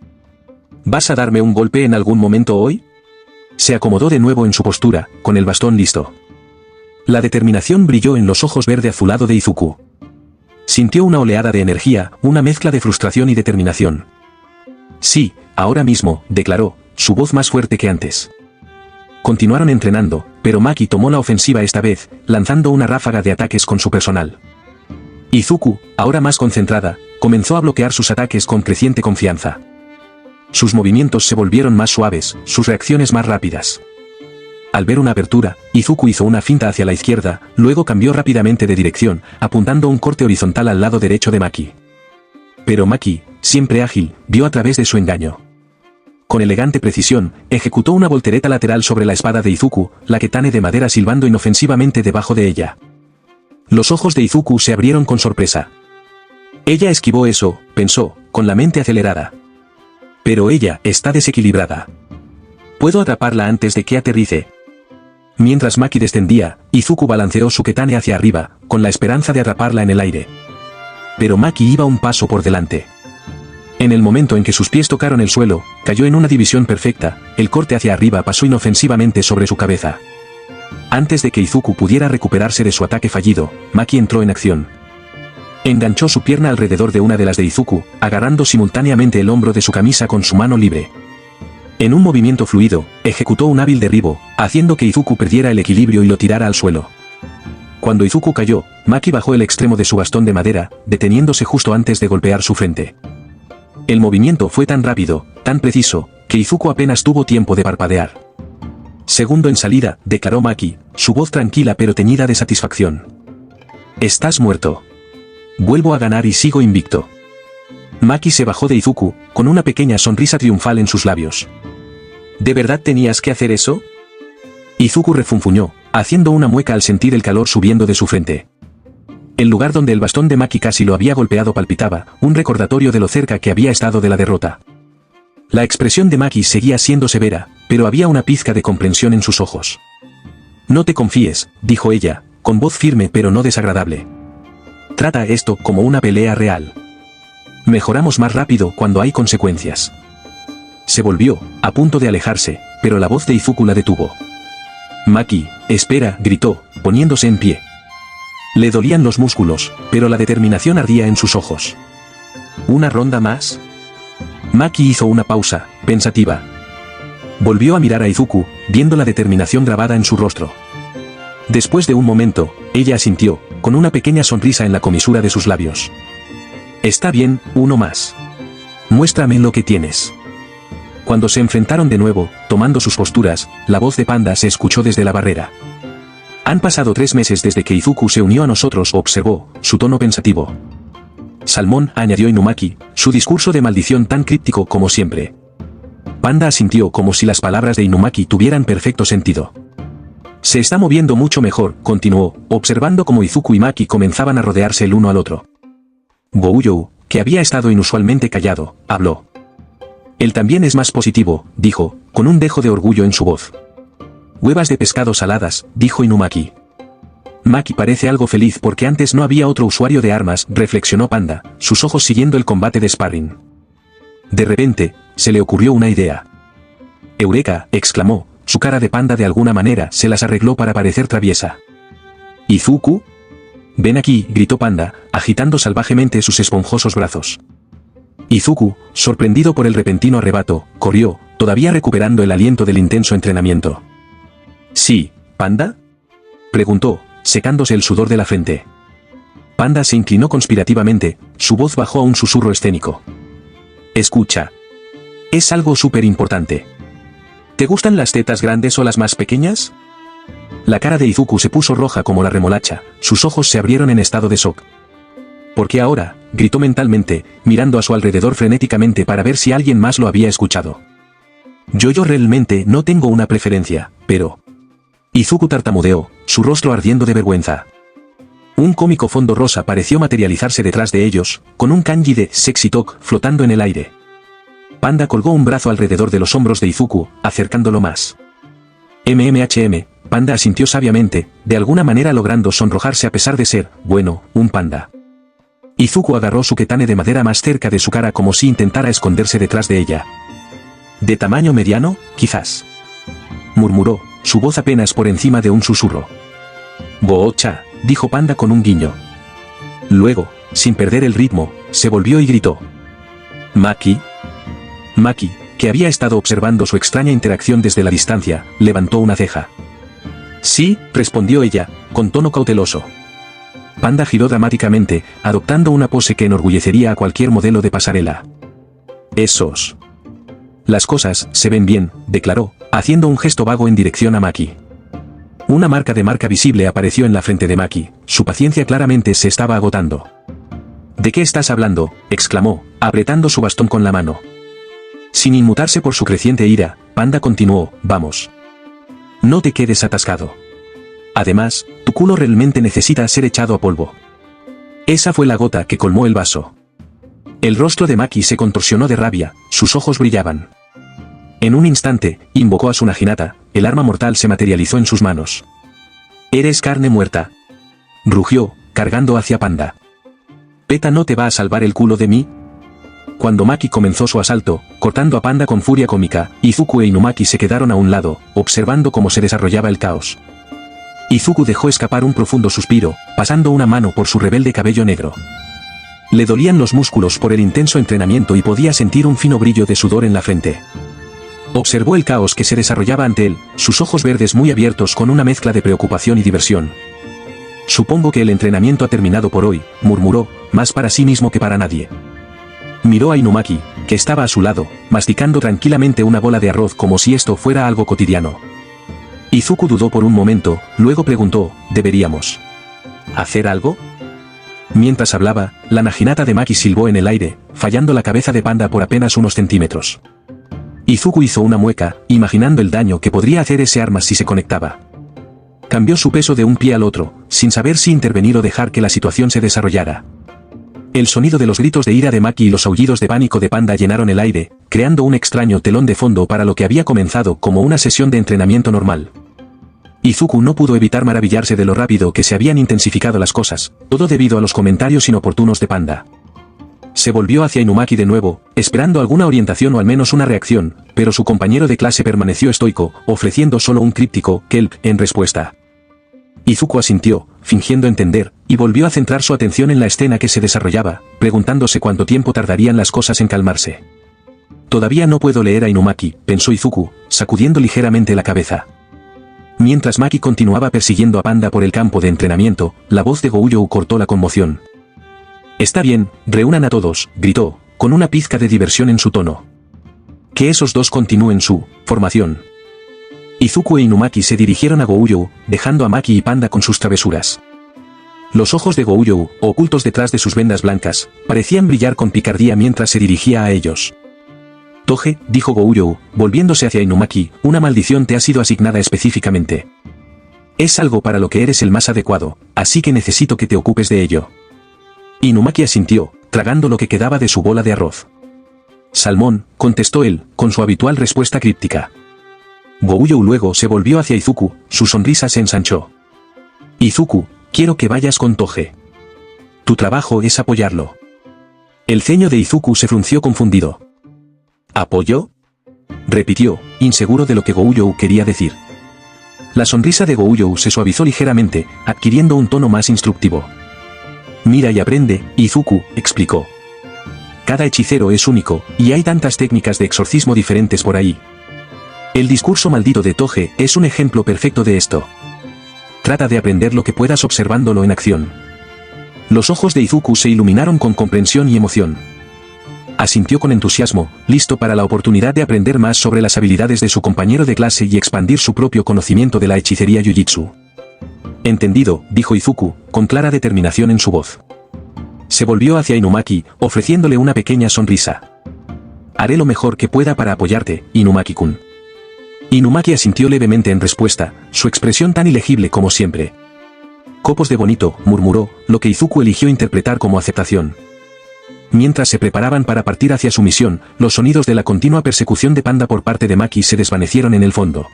«¿Vas a darme un golpe en algún momento hoy?» Se acomodó de nuevo en su postura, con el bastón listo. La determinación brilló en los ojos verde azulado de Izuku. Sintió una oleada de energía, una mezcla de frustración y determinación. «Sí, ahora mismo», declaró, su voz más fuerte que antes. Continuaron entrenando, pero Maki tomó la ofensiva esta vez, lanzando una ráfaga de ataques con su personal. Izuku, ahora más concentrada, comenzó a bloquear sus ataques con creciente confianza. Sus movimientos se volvieron más suaves, sus reacciones más rápidas. Al ver una abertura, Izuku hizo una finta hacia la izquierda, luego cambió rápidamente de dirección, apuntando un corte horizontal al lado derecho de Maki. Pero Maki, siempre ágil, vio a través de su engaño. Con elegante precisión, ejecutó una voltereta lateral sobre la espada de Izuku, la katana de madera silbando inofensivamente debajo de ella. Los ojos de Izuku se abrieron con sorpresa. Ella esquivó eso, pensó, con la mente acelerada. Pero ella está desequilibrada. ¿Puedo atraparla antes de que aterrice? Mientras Maki descendía, Izuku balanceó su katana hacia arriba, con la esperanza de atraparla en el aire. Pero Maki iba un paso por delante. En el momento en que sus pies tocaron el suelo, cayó en una división perfecta, el corte hacia arriba pasó inofensivamente sobre su cabeza. Antes de que Izuku pudiera recuperarse de su ataque fallido, Maki entró en acción. Enganchó su pierna alrededor de una de las de Izuku, agarrando simultáneamente el hombro de su camisa con su mano libre. En un movimiento fluido, ejecutó un hábil derribo, haciendo que Izuku perdiera el equilibrio y lo tirara al suelo. Cuando Izuku cayó, Maki bajó el extremo de su bastón de madera, deteniéndose justo antes de golpear su frente. El movimiento fue tan rápido, tan preciso, que Izuku apenas tuvo tiempo de parpadear. «Segundo en salida», declaró Maki, su voz tranquila pero teñida de satisfacción. «Estás muerto. Vuelvo a ganar y sigo invicto». Maki se bajó de Izuku, con una pequeña sonrisa triunfal en sus labios. «¿De verdad tenías que hacer eso?» Izuku refunfuñó, haciendo una mueca al sentir el calor subiendo de su frente. El lugar donde el bastón de Maki casi lo había golpeado palpitaba, un recordatorio de lo cerca que había estado de la derrota. La expresión de Maki seguía siendo severa, pero había una pizca de comprensión en sus ojos. «No te confíes», dijo ella, con voz firme pero no desagradable. «Trata esto como una pelea real. Mejoramos más rápido cuando hay consecuencias». Se volvió, a punto de alejarse, pero la voz de Izuku la detuvo. «Maki, espera», gritó, poniéndose en pie. Le dolían los músculos, pero la determinación ardía en sus ojos. «¿Una ronda más?» Maki hizo una pausa, pensativa. Volvió a mirar a Izuku, viendo la determinación grabada en su rostro. Después de un momento, ella asintió, con una pequeña sonrisa en la comisura de sus labios. «Está bien, uno más. Muéstrame lo que tienes». Cuando se enfrentaron de nuevo, tomando sus posturas, la voz de Panda se escuchó desde la barrera. «Han pasado 3 meses desde que Izuku se unió a nosotros», observó, su tono pensativo. «Salmón», añadió Inumaki, su discurso de maldición tan críptico como siempre. Panda asintió como si las palabras de Inumaki tuvieran perfecto sentido. «Se está moviendo mucho mejor», continuó, observando cómo Izuku y Maki comenzaban a rodearse el uno al otro. Gouyou, que había estado inusualmente callado, habló. «Él también es más positivo», dijo, con un dejo de orgullo en su voz. «Huevas de pescado saladas», dijo Inumaki. «Maki parece algo feliz porque antes no había otro usuario de armas», reflexionó Panda, sus ojos siguiendo el combate de sparring. De repente, se le ocurrió una idea. «Eureka», exclamó, su cara de Panda de alguna manera se las arregló para parecer traviesa. «¿Izuku? Ven aquí», gritó Panda, agitando salvajemente sus esponjosos brazos. Izuku, sorprendido por el repentino arrebato, corrió, todavía recuperando el aliento del intenso entrenamiento. «¿Sí, Panda?», preguntó, secándose el sudor de la frente. Panda se inclinó conspirativamente, su voz bajó a un susurro escénico. «Escucha. Es algo súper importante. ¿Te gustan las tetas grandes o las más pequeñas?». La cara de Izuku se puso roja como la remolacha, sus ojos se abrieron en estado de shock. «¿Por qué ahora?», gritó mentalmente, mirando a su alrededor frenéticamente para ver si alguien más lo había escuchado. Yo realmente no tengo una preferencia, pero...». Izuku tartamudeó, su rostro ardiendo de vergüenza. Un cómico fondo rosa pareció materializarse detrás de ellos, con un kanji de Sexy Talk flotando en el aire. Panda colgó un brazo alrededor de los hombros de Izuku, acercándolo más. Panda asintió sabiamente, de alguna manera logrando sonrojarse a pesar de ser, bueno, un panda. Izuku agarró su ketane de madera más cerca de su cara como si intentara esconderse detrás de ella. «¿De tamaño mediano, quizás?», murmuró, su voz apenas por encima de un susurro. «Go-cha», dijo Panda con un guiño. Luego, sin perder el ritmo, se volvió y gritó. «¿Maki?». Maki, que había estado observando su extraña interacción desde la distancia, levantó una ceja. «Sí», respondió ella, con tono cauteloso. Panda giró dramáticamente, adoptando una pose que enorgullecería a cualquier modelo de pasarela. «Esos. Las cosas se ven bien», declaró, haciendo un gesto vago en dirección a Maki. Una marca visible apareció en la frente de Maki, su paciencia claramente se estaba agotando. «¿De qué estás hablando?», exclamó, apretando su bastón con la mano. Sin inmutarse por su creciente ira, Panda continuó, «Vamos. No te quedes atascado. Además, tu culo realmente necesita ser echado a polvo». Esa fue la gota que colmó el vaso. El rostro de Maki se contorsionó de rabia, sus ojos brillaban. En un instante, invocó a su Naginata, el arma mortal se materializó en sus manos. «Eres carne muerta», rugió, cargando hacia Panda. «¿Peta no te va a salvar el culo de mí?». Cuando Maki comenzó su asalto, cortando a Panda con furia cómica, Izuku e Inumaki se quedaron a un lado, observando cómo se desarrollaba el caos. Izuku dejó escapar un profundo suspiro, pasando una mano por su rebelde cabello negro. Le dolían los músculos por el intenso entrenamiento y podía sentir un fino brillo de sudor en la frente. Observó el caos que se desarrollaba ante él, sus ojos verdes muy abiertos con una mezcla de preocupación y diversión. «Supongo que el entrenamiento ha terminado por hoy», murmuró, más para sí mismo que para nadie. Miró a Inumaki, que estaba a su lado, masticando tranquilamente una bola de arroz como si esto fuera algo cotidiano. Izuku dudó por un momento, luego preguntó, «¿Deberíamos hacer algo?». Mientras hablaba, la Naginata de Maki silbó en el aire, fallando la cabeza de Panda por apenas unos centímetros. Izuku hizo una mueca, imaginando el daño que podría hacer ese arma si se conectaba. Cambió su peso de un pie al otro, sin saber si intervenir o dejar que la situación se desarrollara. El sonido de los gritos de ira de Maki y los aullidos de pánico de Panda llenaron el aire, creando un extraño telón de fondo para lo que había comenzado como una sesión de entrenamiento normal. Izuku no pudo evitar maravillarse de lo rápido que se habían intensificado las cosas, todo debido a los comentarios inoportunos de Panda. Se volvió hacia Inumaki de nuevo, esperando alguna orientación o al menos una reacción, pero su compañero de clase permaneció estoico, ofreciendo solo un críptico «Kelp» en respuesta. Izuku asintió, fingiendo entender, y volvió a centrar su atención en la escena que se desarrollaba, preguntándose cuánto tiempo tardarían las cosas en calmarse. «Todavía no puedo leer a Inumaki», pensó Izuku, sacudiendo ligeramente la cabeza. Mientras Maki continuaba persiguiendo a Panda por el campo de entrenamiento, la voz de Gouyou cortó la conmoción. «Está bien, reúnan a todos», gritó, con una pizca de diversión en su tono. «Que esos dos continúen su formación». Izuku e Inumaki se dirigieron a Gouyou, dejando a Maki y Panda con sus travesuras. Los ojos de Gouyou, ocultos detrás de sus vendas blancas, parecían brillar con picardía mientras se dirigía a ellos. «Toge», dijo Gouyou, volviéndose hacia Inumaki, «una maldición te ha sido asignada específicamente. Es algo para lo que eres el más adecuado, así que necesito que te ocupes de ello». Inumaki asintió, tragando lo que quedaba de su bola de arroz. «Salmón», contestó él, con su habitual respuesta críptica. Gouyou luego se volvió hacia Izuku, su sonrisa se ensanchó. «Izuku, quiero que vayas con Toge. Tu trabajo es apoyarlo». El ceño de Izuku se frunció confundido. «¿Apoyo?», repitió, inseguro de lo que Gouyou quería decir. La sonrisa de Gouyou se suavizó ligeramente, adquiriendo un tono más instructivo. «Mira y aprende, Izuku», explicó. cada hechicero es único, y hay tantas técnicas de exorcismo diferentes por ahí. El discurso maldito de Toge es un ejemplo perfecto de esto. Trata de aprender lo que puedas observándolo en acción. Los ojos de Izuku se iluminaron con comprensión y emoción. Asintió con entusiasmo, listo para la oportunidad de aprender más sobre las habilidades de su compañero de clase y expandir su propio conocimiento de la hechicería Jujitsu. Entendido, dijo Izuku, con clara determinación en su voz. Se volvió hacia Inumaki, ofreciéndole una pequeña sonrisa. Haré lo mejor que pueda para apoyarte, Inumaki-kun. Inumaki asintió levemente en respuesta, su expresión tan ilegible como siempre. Copos de bonito, murmuró, lo que Izuku eligió interpretar como aceptación. Mientras se preparaban para partir hacia su misión, los sonidos de la continua persecución de Panda por parte de Maki se desvanecieron en el fondo.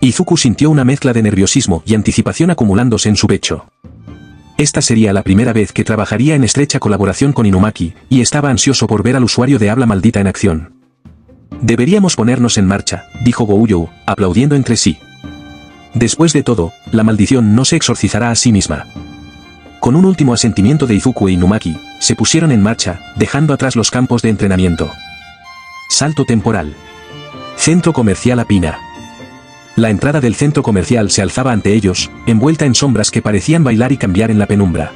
Izuku sintió una mezcla de nerviosismo y anticipación acumulándose en su pecho. Esta sería la primera vez que trabajaría en estrecha colaboración con Inumaki, y estaba ansioso por ver al usuario de habla maldita en acción. Deberíamos ponernos en marcha, dijo Gouyou, aplaudiendo entre sí. Después de todo, la maldición no se exorcizará a sí misma. Con un último asentimiento de Izuku e Inumaki, se pusieron en marcha, dejando atrás los campos de entrenamiento. Salto temporal. Centro comercial Apina. La entrada del centro comercial se alzaba ante ellos, envuelta en sombras que parecían bailar y cambiar en la penumbra.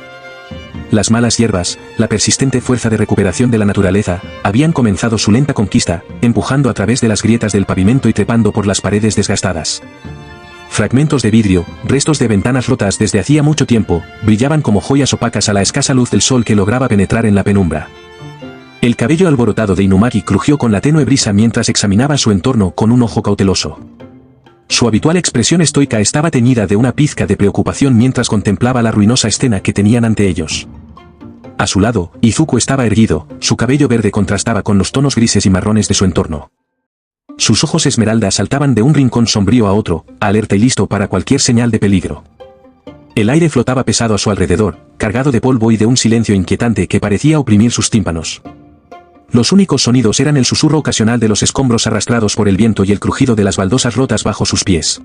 Las malas hierbas, la persistente fuerza de recuperación de la naturaleza, habían comenzado su lenta conquista, empujando a través de las grietas del pavimento y trepando por las paredes desgastadas. Fragmentos de vidrio, restos de ventanas rotas desde hacía mucho tiempo, brillaban como joyas opacas a la escasa luz del sol que lograba penetrar en la penumbra. El cabello alborotado de Inumaki crujió con la tenue brisa mientras examinaba su entorno con un ojo cauteloso. Su habitual expresión estoica estaba teñida de una pizca de preocupación mientras contemplaba la ruinosa escena que tenían ante ellos. A su lado, Izuku estaba erguido, su cabello verde contrastaba con los tonos grises y marrones de su entorno. Sus ojos esmeralda saltaban de un rincón sombrío a otro, alerta y listo para cualquier señal de peligro. El aire flotaba pesado a su alrededor, cargado de polvo y de un silencio inquietante que parecía oprimir sus tímpanos. Los únicos sonidos eran el susurro ocasional de los escombros arrastrados por el viento y el crujido de las baldosas rotas bajo sus pies.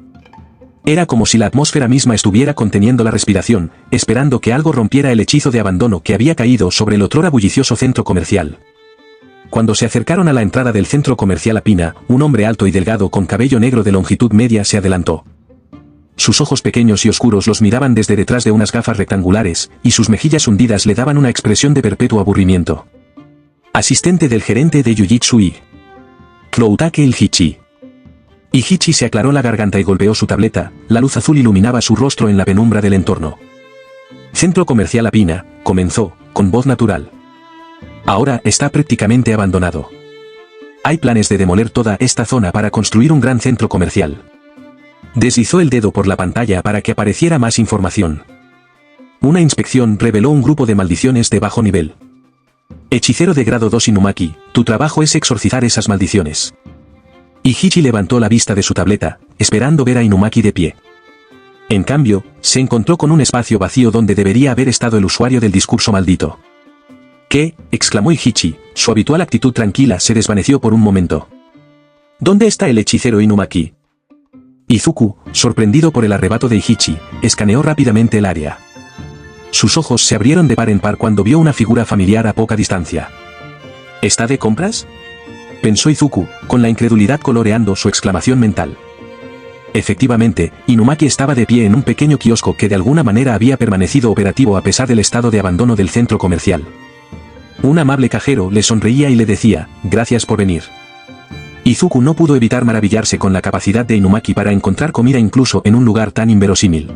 Era como si la atmósfera misma estuviera conteniendo la respiración, esperando que algo rompiera el hechizo de abandono que había caído sobre el otrora bullicioso centro comercial. Cuando se acercaron a la entrada del centro comercial Apina, un hombre alto y delgado con cabello negro de longitud media se adelantó. Sus ojos pequeños y oscuros los miraban desde detrás de unas gafas rectangulares, y sus mejillas hundidas le daban una expresión de perpetuo aburrimiento. Asistente del gerente de Jujitsu Kloutake Ilhichi. Ilhichi se aclaró la garganta y golpeó su tableta, la luz azul iluminaba su rostro en la penumbra del entorno. Centro comercial Apina, comenzó, con voz natural. Ahora está prácticamente abandonado. Hay planes de demoler toda esta zona para construir un gran centro comercial. Deslizó el dedo por la pantalla para que apareciera más información. Una inspección reveló un grupo de maldiciones de bajo nivel. Hechicero de grado 2 Inumaki, tu trabajo es exorcizar esas maldiciones. Ilhichi levantó la vista de su tableta, esperando ver a Inumaki de pie. En cambio, se encontró con un espacio vacío donde debería haber estado el usuario del discurso maldito. ¿Qué?, exclamó Ilhichi, su habitual actitud tranquila se desvaneció por un momento. ¿Dónde está el hechicero Inumaki? Izuku, sorprendido por el arrebato de Ilhichi, escaneó rápidamente el área. Sus ojos se abrieron de par en par cuando vio una figura familiar a poca distancia. ¿Está de compras?, pensó Izuku, con la incredulidad coloreando su exclamación mental. Efectivamente, Inumaki estaba de pie en un pequeño kiosco que de alguna manera había permanecido operativo a pesar del estado de abandono del centro comercial. Un amable cajero le sonreía y le decía, gracias por venir. Izuku no pudo evitar maravillarse con la capacidad de Inumaki para encontrar comida incluso en un lugar tan inverosímil.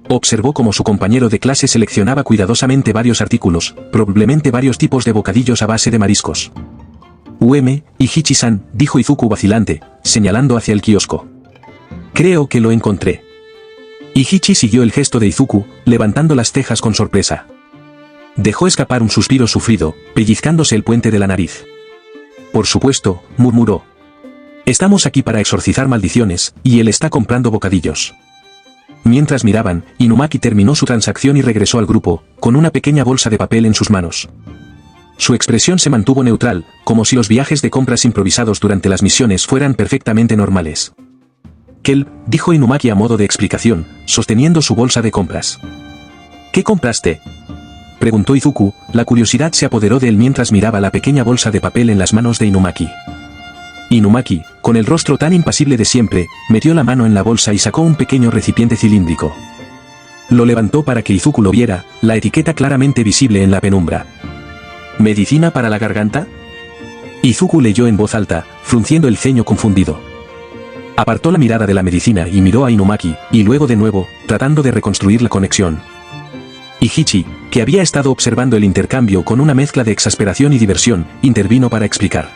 Observó cómo su compañero de clase seleccionaba cuidadosamente varios artículos, probablemente varios tipos de bocadillos a base de mariscos. Ilhichi-san, dijo Izuku vacilante, señalando hacia el kiosco. Creo que lo encontré. Ilhichi siguió el gesto de Izuku, levantando las cejas con sorpresa. Dejó escapar un suspiro sufrido, pellizcándose el puente de la nariz. Por supuesto, murmuró. Estamos aquí para exorcizar maldiciones, y él está comprando bocadillos. Mientras miraban, Inumaki terminó su transacción y regresó al grupo, con una pequeña bolsa de papel en sus manos. Su expresión se mantuvo neutral, como si los viajes de compras improvisados durante las misiones fueran perfectamente normales. Kel, dijo Inumaki a modo de explicación, sosteniendo su bolsa de compras. ¿Qué compraste? Preguntó Izuku, la curiosidad se apoderó de él mientras miraba la pequeña bolsa de papel en las manos de Inumaki. Inumaki, con el rostro tan impasible de siempre, metió la mano en la bolsa y sacó un pequeño recipiente cilíndrico. Lo levantó para que Izuku lo viera, la etiqueta claramente visible en la penumbra. ¿Medicina para la garganta? Izuku leyó en voz alta, frunciendo el ceño confundido. Apartó la mirada de la medicina y miró a Inumaki, y luego de nuevo, tratando de reconstruir la conexión. Ihichi, que había estado observando el intercambio con una mezcla de exasperación y diversión, intervino para explicar.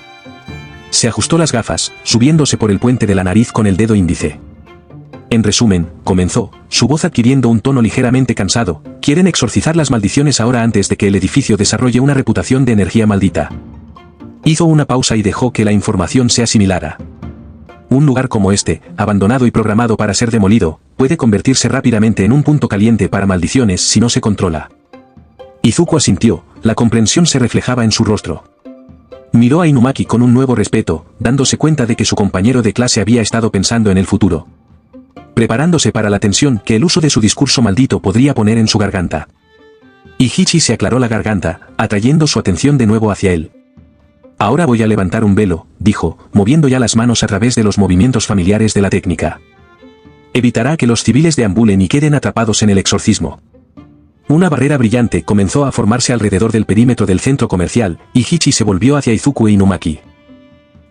Se ajustó las gafas, subiéndose por el puente de la nariz con el dedo índice. En resumen, comenzó, su voz adquiriendo un tono ligeramente cansado, quieren exorcizar las maldiciones ahora antes de que el edificio desarrolle una reputación de energía maldita. Hizo una pausa y dejó que la información se asimilara. Un lugar como este, abandonado y programado para ser demolido, puede convertirse rápidamente en un punto caliente para maldiciones si no se controla. Izuku asintió, la comprensión se reflejaba en su rostro. Miró a Inumaki con un nuevo respeto, dándose cuenta de que su compañero de clase había estado pensando en el futuro. Preparándose para la tensión que el uso de su discurso maldito podría poner en su garganta. Ihichi se aclaró la garganta, atrayendo su atención de nuevo hacia él. Ahora voy a levantar un velo, dijo, moviendo ya las manos a través de los movimientos familiares de la técnica. Evitará que los civiles deambulen y queden atrapados en el exorcismo. Una barrera brillante comenzó a formarse alrededor del perímetro del centro comercial, y Ihichi se volvió hacia Izuku e Inumaki.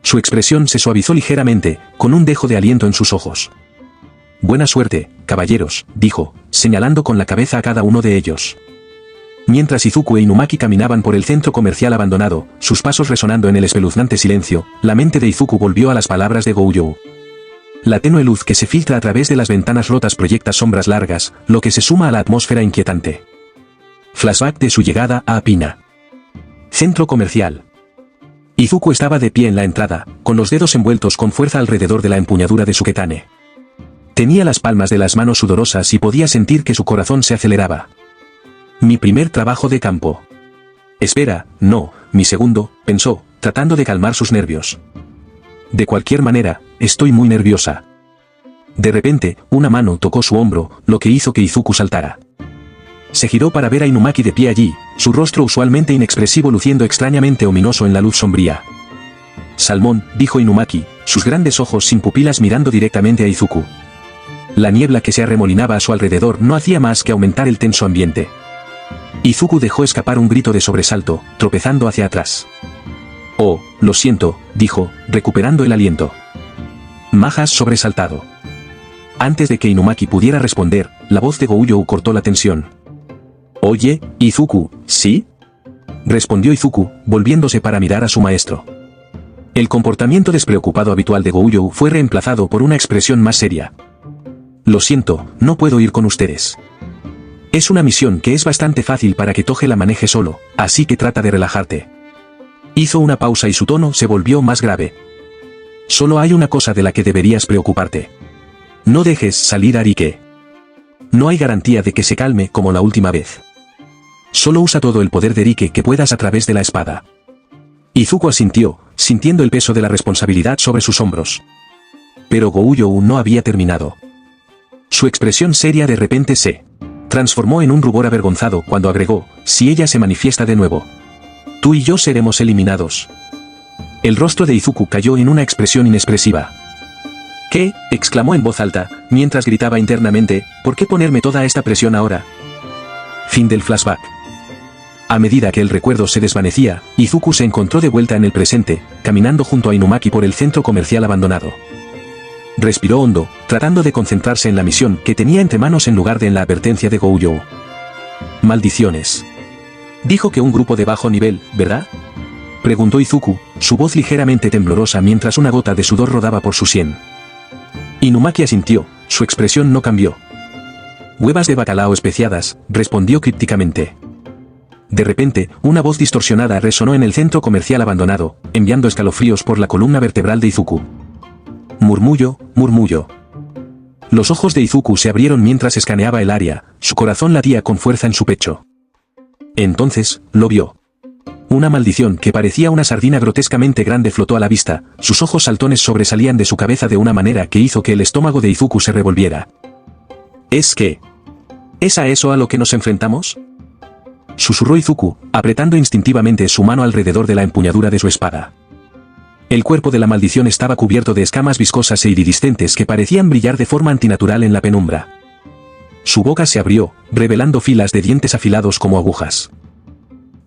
Su expresión se suavizó ligeramente, con un dejo de aliento en sus ojos. Buena suerte, caballeros, dijo, señalando con la cabeza a cada uno de ellos. Mientras Izuku e Inumaki caminaban por el centro comercial abandonado, sus pasos resonando en el espeluznante silencio, la mente de Izuku volvió a las palabras de Goujou. La tenue luz que se filtra a través de las ventanas rotas proyecta sombras largas, lo que se suma a la atmósfera inquietante. Flashback de su llegada a Apina. Centro comercial. Izuku estaba de pie en la entrada, con los dedos envueltos con fuerza alrededor de la empuñadura de su ketane. Tenía las palmas de las manos sudorosas y podía sentir que su corazón se aceleraba. Mi primer trabajo de campo. Espera, no, mi segundo, pensó, tratando de calmar sus nervios. De cualquier manera, estoy muy nerviosa. De repente, una mano tocó su hombro, lo que hizo que Izuku saltara. Se giró para ver a Inumaki de pie allí, su rostro usualmente inexpresivo luciendo extrañamente ominoso en la luz sombría. Salmón, dijo Inumaki, sus grandes ojos sin pupilas mirando directamente a Izuku. La niebla que se arremolinaba a su alrededor no hacía más que aumentar el tenso ambiente. Izuku dejó escapar un grito de sobresalto, tropezando hacia atrás. Oh, lo siento, dijo, recuperando el aliento. Majas sobresaltado. Antes de que Inumaki pudiera responder, la voz de Goujou cortó la tensión. Oye, Izuku, ¿sí? Respondió Izuku, volviéndose para mirar a su maestro. El comportamiento despreocupado habitual de Goujou fue reemplazado por una expresión más seria. Lo siento, no puedo ir con ustedes. Es una misión que es bastante fácil para que Toge la maneje solo, así que trata de relajarte. Hizo una pausa y su tono se volvió más grave. Solo hay una cosa de la que deberías preocuparte. No dejes salir a Rike. No hay garantía de que se calme como la última vez. Solo usa todo el poder de Rike que puedas a través de la espada. Izuku asintió, sintiendo el peso de la responsabilidad sobre sus hombros. Pero Goujou no había terminado. Su expresión seria de repente se transformó en un rubor avergonzado cuando agregó, si ella se manifiesta de nuevo. Tú y yo seremos eliminados. El rostro de Izuku cayó en una expresión inexpresiva. ¿Qué? Exclamó en voz alta, mientras gritaba internamente, ¿por qué ponerme toda esta presión ahora? Fin del flashback. A medida que el recuerdo se desvanecía, Izuku se encontró de vuelta en el presente, caminando junto a Inumaki por el centro comercial abandonado. Respiró hondo, tratando de concentrarse en la misión que tenía entre manos en lugar de en la advertencia de Goujou. Maldiciones. Dijo que un grupo de bajo nivel, ¿verdad? Preguntó Izuku, su voz ligeramente temblorosa mientras una gota de sudor rodaba por su sien. Inumaki asintió, su expresión no cambió. Huevas de bacalao especiadas, respondió crípticamente. De repente, una voz distorsionada resonó en el centro comercial abandonado, enviando escalofríos por la columna vertebral de Izuku. Murmullo, murmullo. Los ojos de Izuku se abrieron mientras escaneaba el área, su corazón latía con fuerza en su pecho. Entonces, lo vio. Una maldición que parecía una sardina grotescamente grande flotó a la vista, sus ojos saltones sobresalían de su cabeza de una manera que hizo que el estómago de Izuku se revolviera. ¿Es a eso a lo que nos enfrentamos? susurró Izuku, apretando instintivamente su mano alrededor de la empuñadura de su espada. El cuerpo de la maldición estaba cubierto de escamas viscosas e iridiscentes que parecían brillar de forma antinatural en la penumbra. Su boca se abrió, revelando filas de dientes afilados como agujas.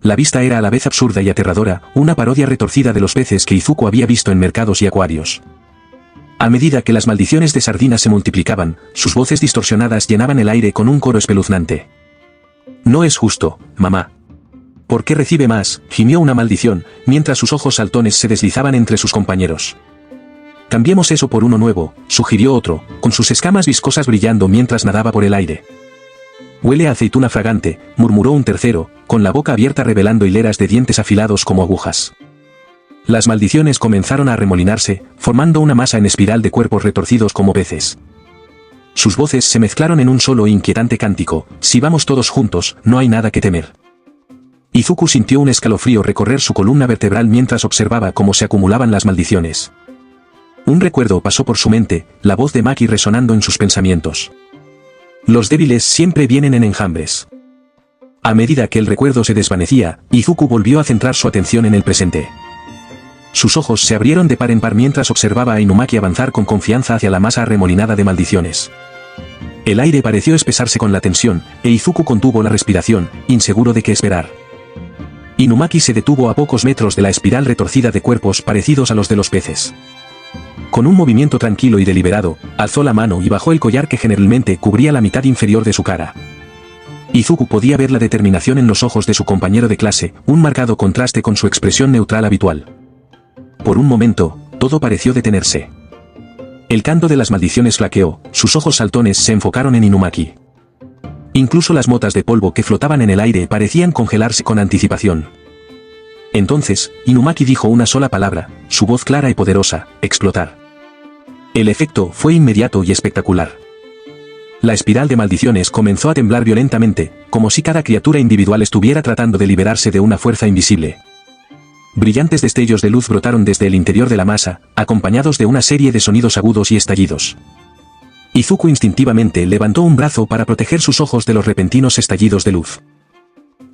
La vista era a la vez absurda y aterradora, una parodia retorcida de los peces que Izuku había visto en mercados y acuarios. A medida que las maldiciones de sardinas se multiplicaban, sus voces distorsionadas llenaban el aire con un coro espeluznante. «No es justo, mamá. ¿Por qué recibe más?», gimió una maldición, mientras sus ojos saltones se deslizaban entre sus compañeros. «Cambiemos eso por uno nuevo», sugirió otro, con sus escamas viscosas brillando mientras nadaba por el aire. «Huele a aceituna fragante», murmuró un tercero, con la boca abierta revelando hileras de dientes afilados como agujas. Las maldiciones comenzaron a arremolinarse, formando una masa en espiral de cuerpos retorcidos como peces. Sus voces se mezclaron en un solo e inquietante cántico: «Si vamos todos juntos, no hay nada que temer». Izuku sintió un escalofrío recorrer su columna vertebral mientras observaba cómo se acumulaban las maldiciones. Un recuerdo pasó por su mente, la voz de Maki resonando en sus pensamientos. «Los débiles siempre vienen en enjambres». A medida que el recuerdo se desvanecía, Izuku volvió a centrar su atención en el presente. Sus ojos se abrieron de par en par mientras observaba a Inumaki avanzar con confianza hacia la masa arremolinada de maldiciones. El aire pareció espesarse con la tensión, e Izuku contuvo la respiración, inseguro de qué esperar. Inumaki se detuvo a pocos metros de la espiral retorcida de cuerpos parecidos a los de los peces. Con un movimiento tranquilo y deliberado, alzó la mano y bajó el collar que generalmente cubría la mitad inferior de su cara. Izuku podía ver la determinación en los ojos de su compañero de clase, un marcado contraste con su expresión neutral habitual. Por un momento, todo pareció detenerse. El canto de las maldiciones flaqueó, sus ojos saltones se enfocaron en Inumaki. Incluso las motas de polvo que flotaban en el aire parecían congelarse con anticipación. Entonces, Inumaki dijo una sola palabra, su voz clara y poderosa: explotar. El efecto fue inmediato y espectacular. La espiral de maldiciones comenzó a temblar violentamente, como si cada criatura individual estuviera tratando de liberarse de una fuerza invisible. Brillantes destellos de luz brotaron desde el interior de la masa, acompañados de una serie de sonidos agudos y estallidos. Izuku instintivamente levantó un brazo para proteger sus ojos de los repentinos estallidos de luz.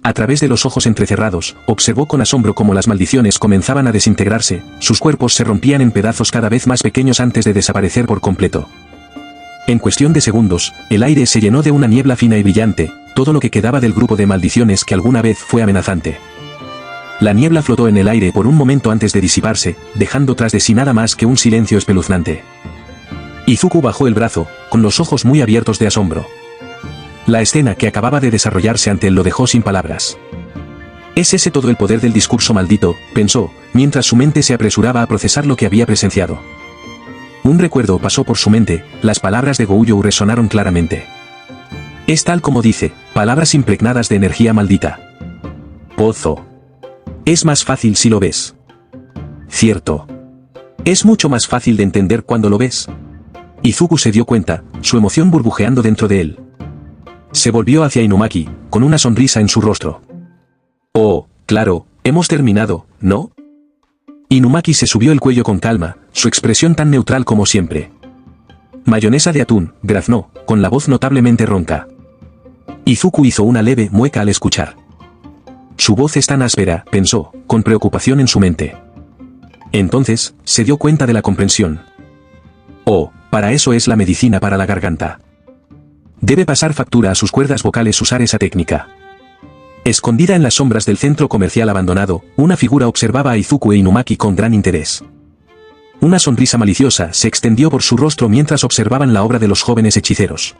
A través de los ojos entrecerrados, observó con asombro cómo las maldiciones comenzaban a desintegrarse, sus cuerpos se rompían en pedazos cada vez más pequeños antes de desaparecer por completo. En cuestión de segundos, el aire se llenó de una niebla fina y brillante, todo lo que quedaba del grupo de maldiciones que alguna vez fue amenazante. La niebla flotó en el aire por un momento antes de disiparse, dejando tras de sí nada más que un silencio espeluznante. Izuku bajó el brazo, con los ojos muy abiertos de asombro. La escena que acababa de desarrollarse ante él lo dejó sin palabras. «¿Es ese todo el poder del discurso maldito?», pensó, mientras su mente se apresuraba a procesar lo que había presenciado. Un recuerdo pasó por su mente, las palabras de Gouyou resonaron claramente. «Es tal como dice, palabras impregnadas de energía maldita. Pozo. Es más fácil si lo ves. Cierto. Es mucho más fácil de entender cuando lo ves». Izuku se dio cuenta, su emoción burbujeando dentro de él. Se volvió hacia Inumaki, con una sonrisa en su rostro. «Oh, claro, hemos terminado, ¿no?». Inumaki se subió el cuello con calma, su expresión tan neutral como siempre. «Mayonesa de atún», graznó, con la voz notablemente ronca. Izuku hizo una leve mueca al escuchar. «Su voz es tan áspera», pensó, con preocupación en su mente. Entonces, se dio cuenta de la comprensión. «Oh, para eso es la medicina para la garganta. Debe pasar factura a sus cuerdas vocales usar esa técnica». Escondida en las sombras del centro comercial abandonado, una figura observaba a Izuku e Inumaki con gran interés. Una sonrisa maliciosa se extendió por su rostro mientras observaban la obra de los jóvenes hechiceros.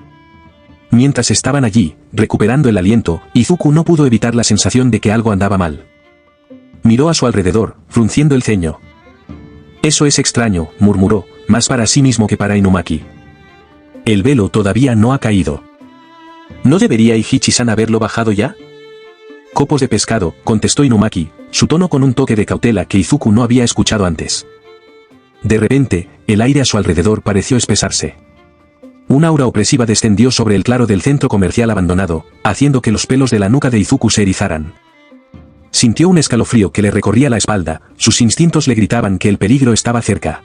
Mientras estaban allí, recuperando el aliento, Izuku no pudo evitar la sensación de que algo andaba mal. Miró a su alrededor, frunciendo el ceño. «Eso es extraño», murmuró, más para sí mismo que para Inumaki. «El velo todavía no ha caído. ¿No debería Ihichi-san haberlo bajado ya?». «Copos de pescado», contestó Inumaki, su tono con un toque de cautela que Izuku no había escuchado antes. De repente, el aire a su alrededor pareció espesarse. Una aura opresiva descendió sobre el claro del centro comercial abandonado, haciendo que los pelos de la nuca de Izuku se erizaran. Sintió un escalofrío que le recorría la espalda, sus instintos le gritaban que el peligro estaba cerca.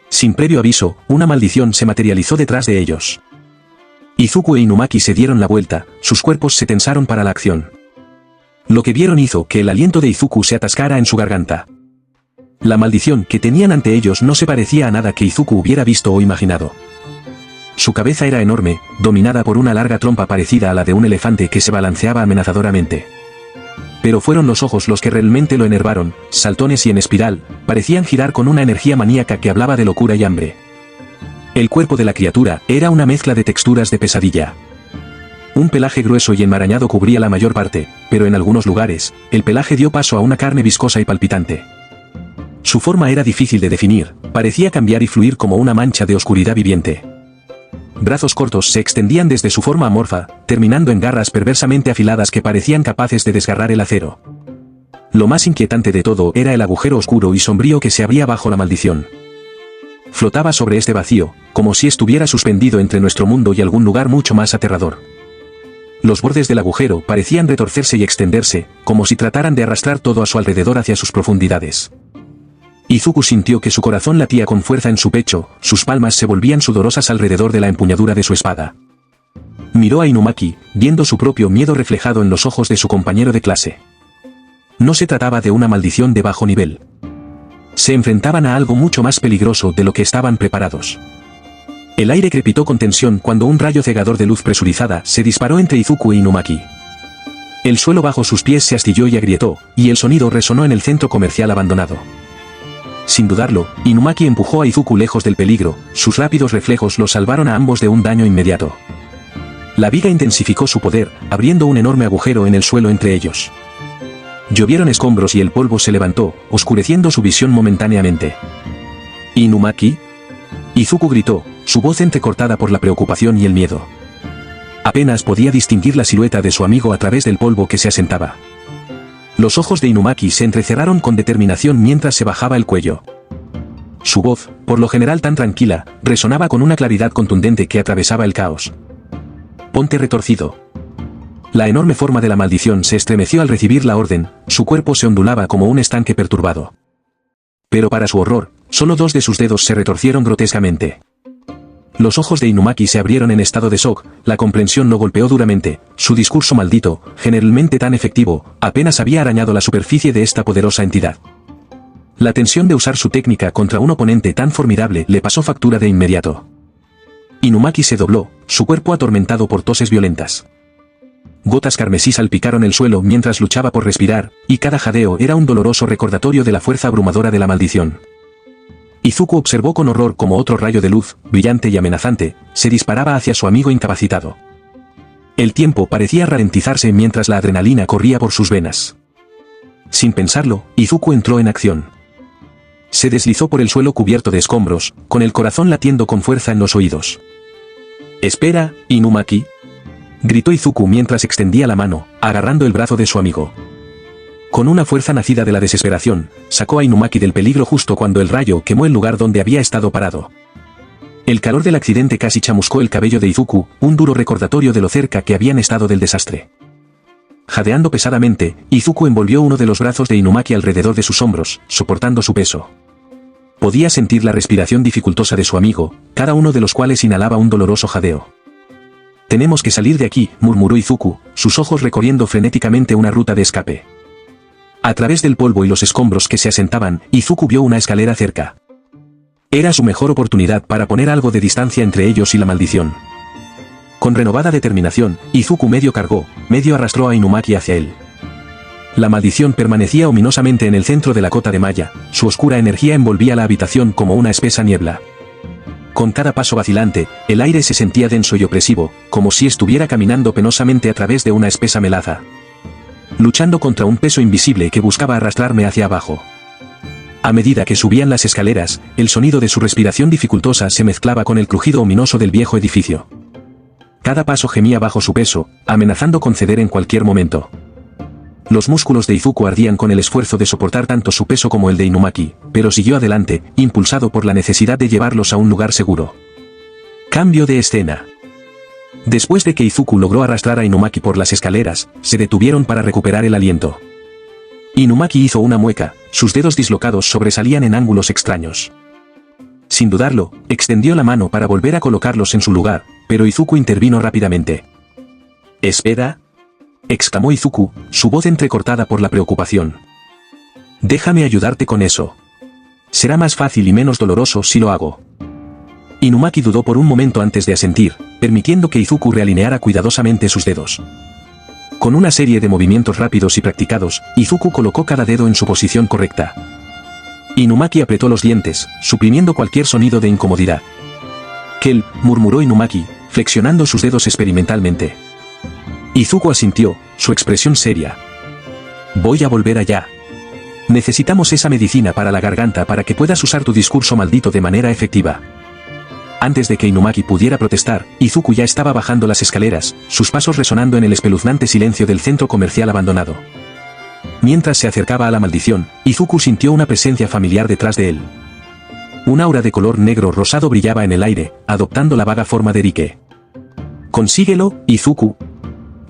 Sin previo aviso, una maldición se materializó detrás de ellos. Izuku e Inumaki se dieron la vuelta, sus cuerpos se tensaron para la acción. Lo que vieron hizo que el aliento de Izuku se atascara en su garganta. La maldición que tenían ante ellos no se parecía a nada que Izuku hubiera visto o imaginado. Su cabeza era enorme, dominada por una larga trompa parecida a la de un elefante que se balanceaba amenazadoramente. Pero fueron los ojos los que realmente lo enervaron, saltones y en espiral, parecían girar con una energía maníaca que hablaba de locura y hambre. El cuerpo de la criatura era una mezcla de texturas de pesadilla. Un pelaje grueso y enmarañado cubría la mayor parte, pero en algunos lugares, el pelaje dio paso a una carne viscosa y palpitante. Su forma era difícil de definir, parecía cambiar y fluir como una mancha de oscuridad viviente. Brazos cortos se extendían desde su forma amorfa, terminando en garras perversamente afiladas que parecían capaces de desgarrar el acero. Lo más inquietante de todo era el agujero oscuro y sombrío que se abría bajo la maldición. Flotaba sobre este vacío, como si estuviera suspendido entre nuestro mundo y algún lugar mucho más aterrador. Los bordes del agujero parecían retorcerse y extenderse, como si trataran de arrastrar todo a su alrededor hacia sus profundidades. Izuku sintió que su corazón latía con fuerza en su pecho, sus palmas se volvían sudorosas alrededor de la empuñadura de su espada. Miró a Inumaki, viendo su propio miedo reflejado en los ojos de su compañero de clase. No se trataba de una maldición de bajo nivel. Se enfrentaban a algo mucho más peligroso de lo que estaban preparados. El aire crepitó con tensión cuando un rayo cegador de luz presurizada se disparó entre Izuku e Inumaki. El suelo bajo sus pies se astilló y agrietó, y el sonido resonó en el centro comercial abandonado. Sin dudarlo, Inumaki empujó a Izuku lejos del peligro, sus rápidos reflejos los salvaron a ambos de un daño inmediato. La viga intensificó su poder, abriendo un enorme agujero en el suelo entre ellos. Llovieron escombros y el polvo se levantó, oscureciendo su visión momentáneamente. ¿Inumaki? Izuku gritó, su voz entrecortada por la preocupación y el miedo. Apenas podía distinguir la silueta de su amigo a través del polvo que se asentaba. Los ojos de Inumaki se entrecerraron con determinación mientras se bajaba el cuello. Su voz, por lo general tan tranquila, resonaba con una claridad contundente que atravesaba el caos. «Ponte retorcido». La enorme forma de la maldición se estremeció al recibir la orden, su cuerpo se ondulaba como un estanque perturbado. Pero para su horror, solo 2 de sus dedos se retorcieron grotescamente. Los ojos de Inumaki se abrieron en estado de shock, la comprensión lo golpeó duramente, su discurso maldito, generalmente tan efectivo, apenas había arañado la superficie de esta poderosa entidad. La tensión de usar su técnica contra un oponente tan formidable le pasó factura de inmediato. Inumaki se dobló, su cuerpo atormentado por toses violentas. Gotas carmesí salpicaron el suelo mientras luchaba por respirar, y cada jadeo era un doloroso recordatorio de la fuerza abrumadora de la maldición. Izuku observó con horror cómo otro rayo de luz, brillante y amenazante, se disparaba hacia su amigo incapacitado. El tiempo parecía ralentizarse mientras la adrenalina corría por sus venas. Sin pensarlo, Izuku entró en acción. Se deslizó por el suelo cubierto de escombros, con el corazón latiendo con fuerza en los oídos. «Espera, Inumaki», gritó Izuku mientras extendía la mano, agarrando el brazo de su amigo. Con una fuerza nacida de la desesperación, sacó a Inumaki del peligro justo cuando el rayo quemó el lugar donde había estado parado. El calor del accidente casi chamuscó el cabello de Izuku, un duro recordatorio de lo cerca que habían estado del desastre. Jadeando pesadamente, Izuku envolvió uno de los brazos de Inumaki alrededor de sus hombros, soportando su peso. Podía sentir la respiración dificultosa de su amigo, cada uno de los cuales inhalaba un doloroso jadeo. «Tenemos que salir de aquí», murmuró Izuku, sus ojos recorriendo frenéticamente una ruta de escape. A través del polvo y los escombros que se asentaban, Izuku vio una escalera cerca. Era su mejor oportunidad para poner algo de distancia entre ellos y la maldición. Con renovada determinación, Izuku medio cargó, medio arrastró a Inumaki hacia él. La maldición permanecía ominosamente en el centro de la cota de malla, su oscura energía envolvía la habitación como una espesa niebla. Con cada paso vacilante, el aire se sentía denso y opresivo, como si estuviera caminando penosamente a través de una espesa melaza. Luchando contra un peso invisible que buscaba arrastrarme hacia abajo. A medida que subían las escaleras, el sonido de su respiración dificultosa se mezclaba con el crujido ominoso del viejo edificio. Cada paso gemía bajo su peso, amenazando con ceder en cualquier momento. Los músculos de Izuku ardían con el esfuerzo de soportar tanto su peso como el de Inumaki, pero siguió adelante, impulsado por la necesidad de llevarlos a un lugar seguro. Cambio de escena. Después de que Izuku logró arrastrar a Inumaki por las escaleras, se detuvieron para recuperar el aliento. Inumaki hizo una mueca, sus dedos dislocados sobresalían en ángulos extraños. Sin dudarlo, extendió la mano para volver a colocarlos en su lugar, pero Izuku intervino rápidamente. «Espera». exclamó Izuku, su voz entrecortada por la preocupación. Déjame ayudarte con eso. Será más fácil y menos doloroso si lo hago. Inumaki dudó por un momento antes de asentir, permitiendo que Izuku realineara cuidadosamente sus dedos. Con una serie de movimientos rápidos y practicados, Izuku colocó cada dedo en su posición correcta. Inumaki apretó los dientes, suprimiendo cualquier sonido de incomodidad. Kel, murmuró Inumaki, flexionando sus dedos experimentalmente. Izuku asintió, su expresión seria. Voy a volver allá. Necesitamos esa medicina para la garganta para que puedas usar tu discurso maldito de manera efectiva. Antes de que Inumaki pudiera protestar, Izuku ya estaba bajando las escaleras, sus pasos resonando en el espeluznante silencio del centro comercial abandonado. Mientras se acercaba a la maldición, Izuku sintió una presencia familiar detrás de él. Un aura de color negro rosado brillaba en el aire, adoptando la vaga forma de Rike. «Consíguelo, Izuku».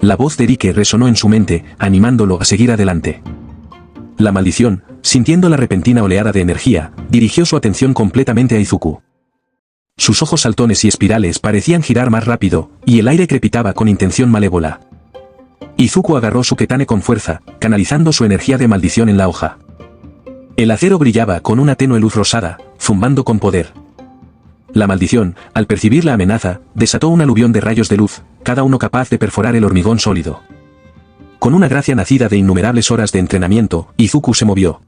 La voz de Rike resonó en su mente, animándolo a seguir adelante. La maldición, sintiendo la repentina oleada de energía, dirigió su atención completamente a Izuku. Sus ojos saltones y espirales parecían girar más rápido, y el aire crepitaba con intención malévola. Izuku agarró su ketane con fuerza, canalizando su energía de maldición en la hoja. El acero brillaba con una tenue luz rosada, zumbando con poder. La maldición, al percibir la amenaza, desató un aluvión de rayos de luz, cada uno capaz de perforar el hormigón sólido. Con una gracia nacida de innumerables horas de entrenamiento, Izuku se movió.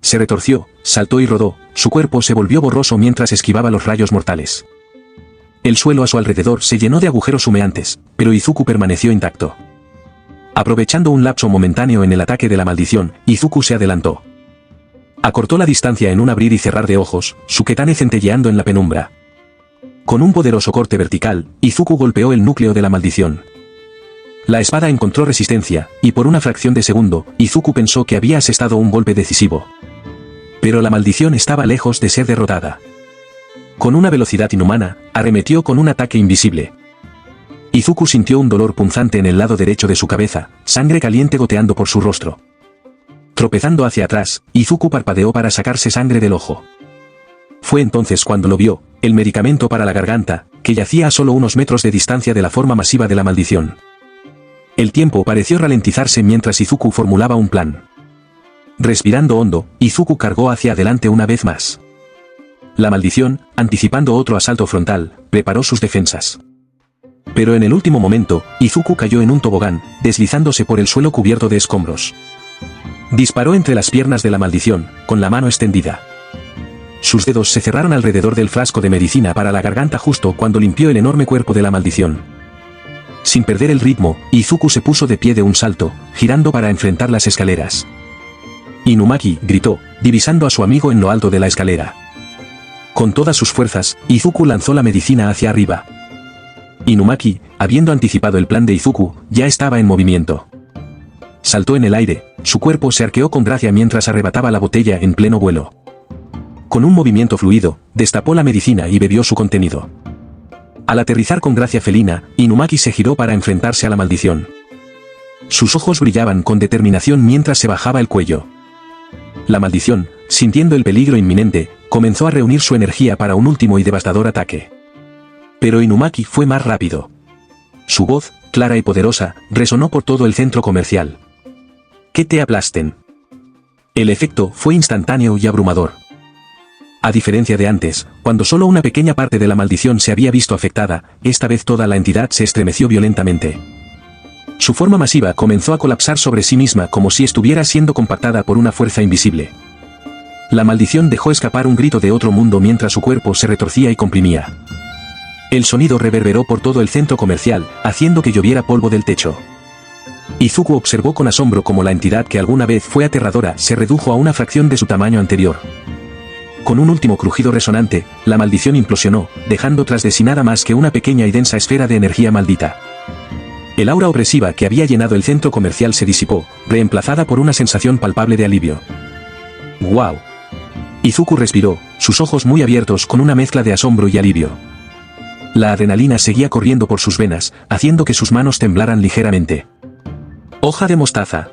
Se retorció, saltó y rodó, su cuerpo se volvió borroso mientras esquivaba los rayos mortales. El suelo a su alrededor se llenó de agujeros humeantes, pero Izuku permaneció intacto. Aprovechando un lapso momentáneo en el ataque de la maldición, Izuku se adelantó. Acortó la distancia en un abrir y cerrar de ojos, su ketane centelleando en la penumbra. Con un poderoso corte vertical, Izuku golpeó el núcleo de la maldición. La espada encontró resistencia, y por una fracción de segundo, Izuku pensó que había asestado un golpe decisivo. Pero la maldición estaba lejos de ser derrotada. Con una velocidad inhumana, arremetió con un ataque invisible. Izuku sintió un dolor punzante en el lado derecho de su cabeza, sangre caliente goteando por su rostro. Tropezando hacia atrás, Izuku parpadeó para sacarse sangre del ojo. Fue entonces cuando lo vio, el medicamento para la garganta, que yacía a solo unos metros de distancia de la forma masiva de la maldición. El tiempo pareció ralentizarse mientras Izuku formulaba un plan. Respirando hondo, Izuku cargó hacia adelante una vez más. La maldición, anticipando otro asalto frontal, preparó sus defensas. Pero en el último momento, Izuku cayó en un tobogán, deslizándose por el suelo cubierto de escombros. Disparó entre las piernas de la maldición, con la mano extendida. Sus dedos se cerraron alrededor del frasco de medicina para la garganta justo cuando limpió el enorme cuerpo de la maldición. Sin perder el ritmo, Izuku se puso de pie de un salto, girando para enfrentar las escaleras. Inumaki, gritó, divisando a su amigo en lo alto de la escalera. Con todas sus fuerzas, Izuku lanzó la medicina hacia arriba. Inumaki, habiendo anticipado el plan de Izuku, ya estaba en movimiento. Saltó en el aire, su cuerpo se arqueó con gracia mientras arrebataba la botella en pleno vuelo. Con un movimiento fluido, destapó la medicina y bebió su contenido. Al aterrizar con gracia felina, Inumaki se giró para enfrentarse a la maldición. Sus ojos brillaban con determinación mientras se bajaba el cuello. La maldición, sintiendo el peligro inminente, comenzó a reunir su energía para un último y devastador ataque. Pero Inumaki fue más rápido. Su voz, clara y poderosa, resonó por todo el centro comercial. «¡Que te aplasten!». El efecto fue instantáneo y abrumador. A diferencia de antes, cuando solo una pequeña parte de la maldición se había visto afectada, esta vez toda la entidad se estremeció violentamente. Su forma masiva comenzó a colapsar sobre sí misma como si estuviera siendo compactada por una fuerza invisible. La maldición dejó escapar un grito de otro mundo mientras su cuerpo se retorcía y comprimía. El sonido reverberó por todo el centro comercial, haciendo que lloviera polvo del techo. Izuku observó con asombro cómo la entidad que alguna vez fue aterradora se redujo a una fracción de su tamaño anterior. Con un último crujido resonante, la maldición implosionó, dejando tras de sí nada más que una pequeña y densa esfera de energía maldita. El aura opresiva que había llenado el centro comercial se disipó, reemplazada por una sensación palpable de alivio. ¡Guau! Izuku respiró, sus ojos muy abiertos con una mezcla de asombro y alivio. La adrenalina seguía corriendo por sus venas, haciendo que sus manos temblaran ligeramente. ¡Hoja de mostaza!,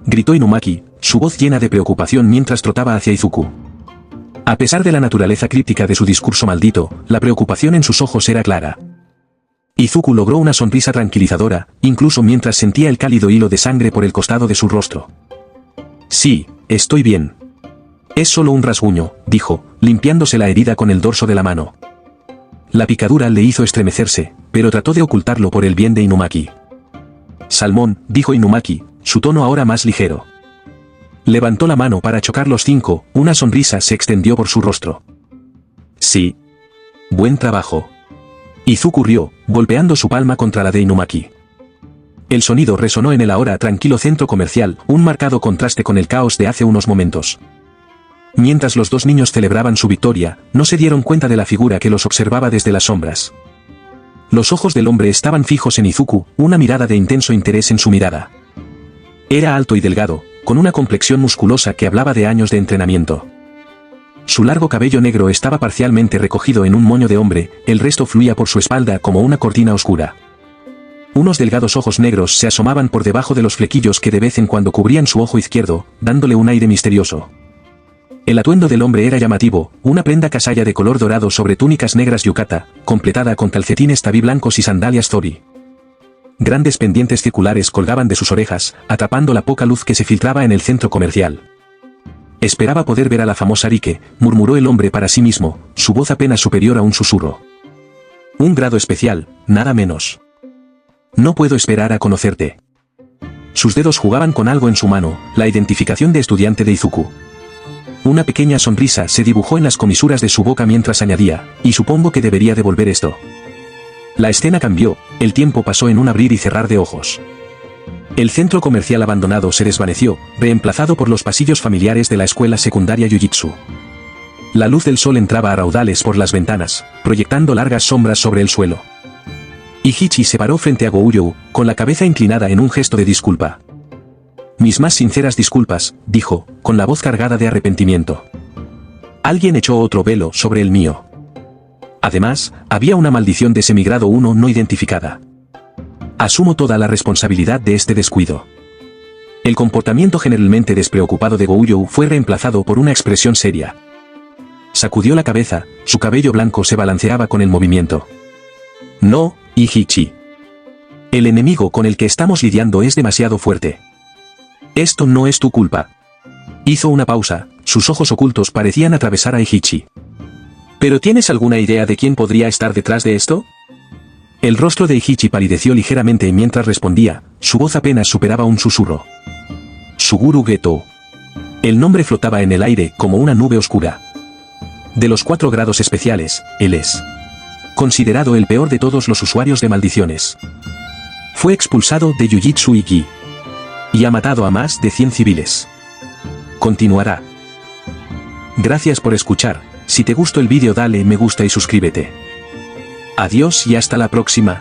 gritó Inumaki, su voz llena de preocupación mientras trotaba hacia Izuku. A pesar de la naturaleza críptica de su discurso maldito, la preocupación en sus ojos era clara. Izuku logró una sonrisa tranquilizadora, incluso mientras sentía el cálido hilo de sangre por el costado de su rostro. Sí, estoy bien. Es solo un rasguño, dijo, limpiándose la herida con el dorso de la mano. La picadura le hizo estremecerse, pero trató de ocultarlo por el bien de Inumaki. Salmón, dijo Inumaki, su tono ahora más ligero. Levantó la mano para chocar los 5, una sonrisa se extendió por su rostro. Sí. Buen trabajo. Izuku rió, golpeando su palma contra la de Inumaki. El sonido resonó en el ahora tranquilo centro comercial, un marcado contraste con el caos de hace unos momentos. Mientras los dos niños celebraban su victoria, no se dieron cuenta de la figura que los observaba desde las sombras. Los ojos del hombre estaban fijos en Izuku, una mirada de intenso interés en su mirada. Era alto y delgado, con una complexión musculosa que hablaba de años de entrenamiento. Su largo cabello negro estaba parcialmente recogido en un moño de hombre, el resto fluía por su espalda como una cortina oscura. Unos delgados ojos negros se asomaban por debajo de los flequillos que de vez en cuando cubrían su ojo izquierdo, dándole un aire misterioso. El atuendo del hombre era llamativo, una prenda casalla de color dorado sobre túnicas negras yukata, completada con calcetines tabí blancos y sandalias zori. Grandes pendientes circulares colgaban de sus orejas, atrapando la poca luz que se filtraba en el centro comercial. Esperaba poder ver a la famosa Rike, murmuró el hombre para sí mismo, su voz apenas superior a un susurro. Un grado especial, nada menos. No puedo esperar a conocerte. Sus dedos jugaban con algo en su mano, la identificación de estudiante de Izuku. Una pequeña sonrisa se dibujó en las comisuras de su boca mientras añadía, y supongo que debería devolver esto. La escena cambió, el tiempo pasó en un abrir y cerrar de ojos. El centro comercial abandonado se desvaneció, reemplazado por los pasillos familiares de la escuela secundaria Jujitsu. La luz del sol entraba a raudales por las ventanas, proyectando largas sombras sobre el suelo. Ihichi se paró frente a Gouyou, con la cabeza inclinada en un gesto de disculpa. Mis más sinceras disculpas, dijo, con la voz cargada de arrepentimiento. Alguien echó otro velo sobre el mío. Además, había una maldición de semigrado 1 no identificada. Asumo toda la responsabilidad de este descuido. El comportamiento generalmente despreocupado de Gouyou fue reemplazado por una expresión seria. Sacudió la cabeza, su cabello blanco se balanceaba con el movimiento. No, Ihichi. El enemigo con el que estamos lidiando es demasiado fuerte. Esto no es tu culpa. Hizo una pausa, sus ojos ocultos parecían atravesar a Ihichi. ¿Pero tienes alguna idea de quién podría estar detrás de esto? El rostro de Ihichi palideció ligeramente mientras respondía, su voz apenas superaba un susurro. Suguru Geto. El nombre flotaba en el aire como una nube oscura. De los 4 grados especiales, él es considerado el peor de todos los usuarios de maldiciones. Fue expulsado de Jujitsu Iki. Y ha matado a más de 100 civiles. Continuará. Gracias por escuchar, si te gustó el vídeo dale me gusta y suscríbete. Adiós y hasta la próxima.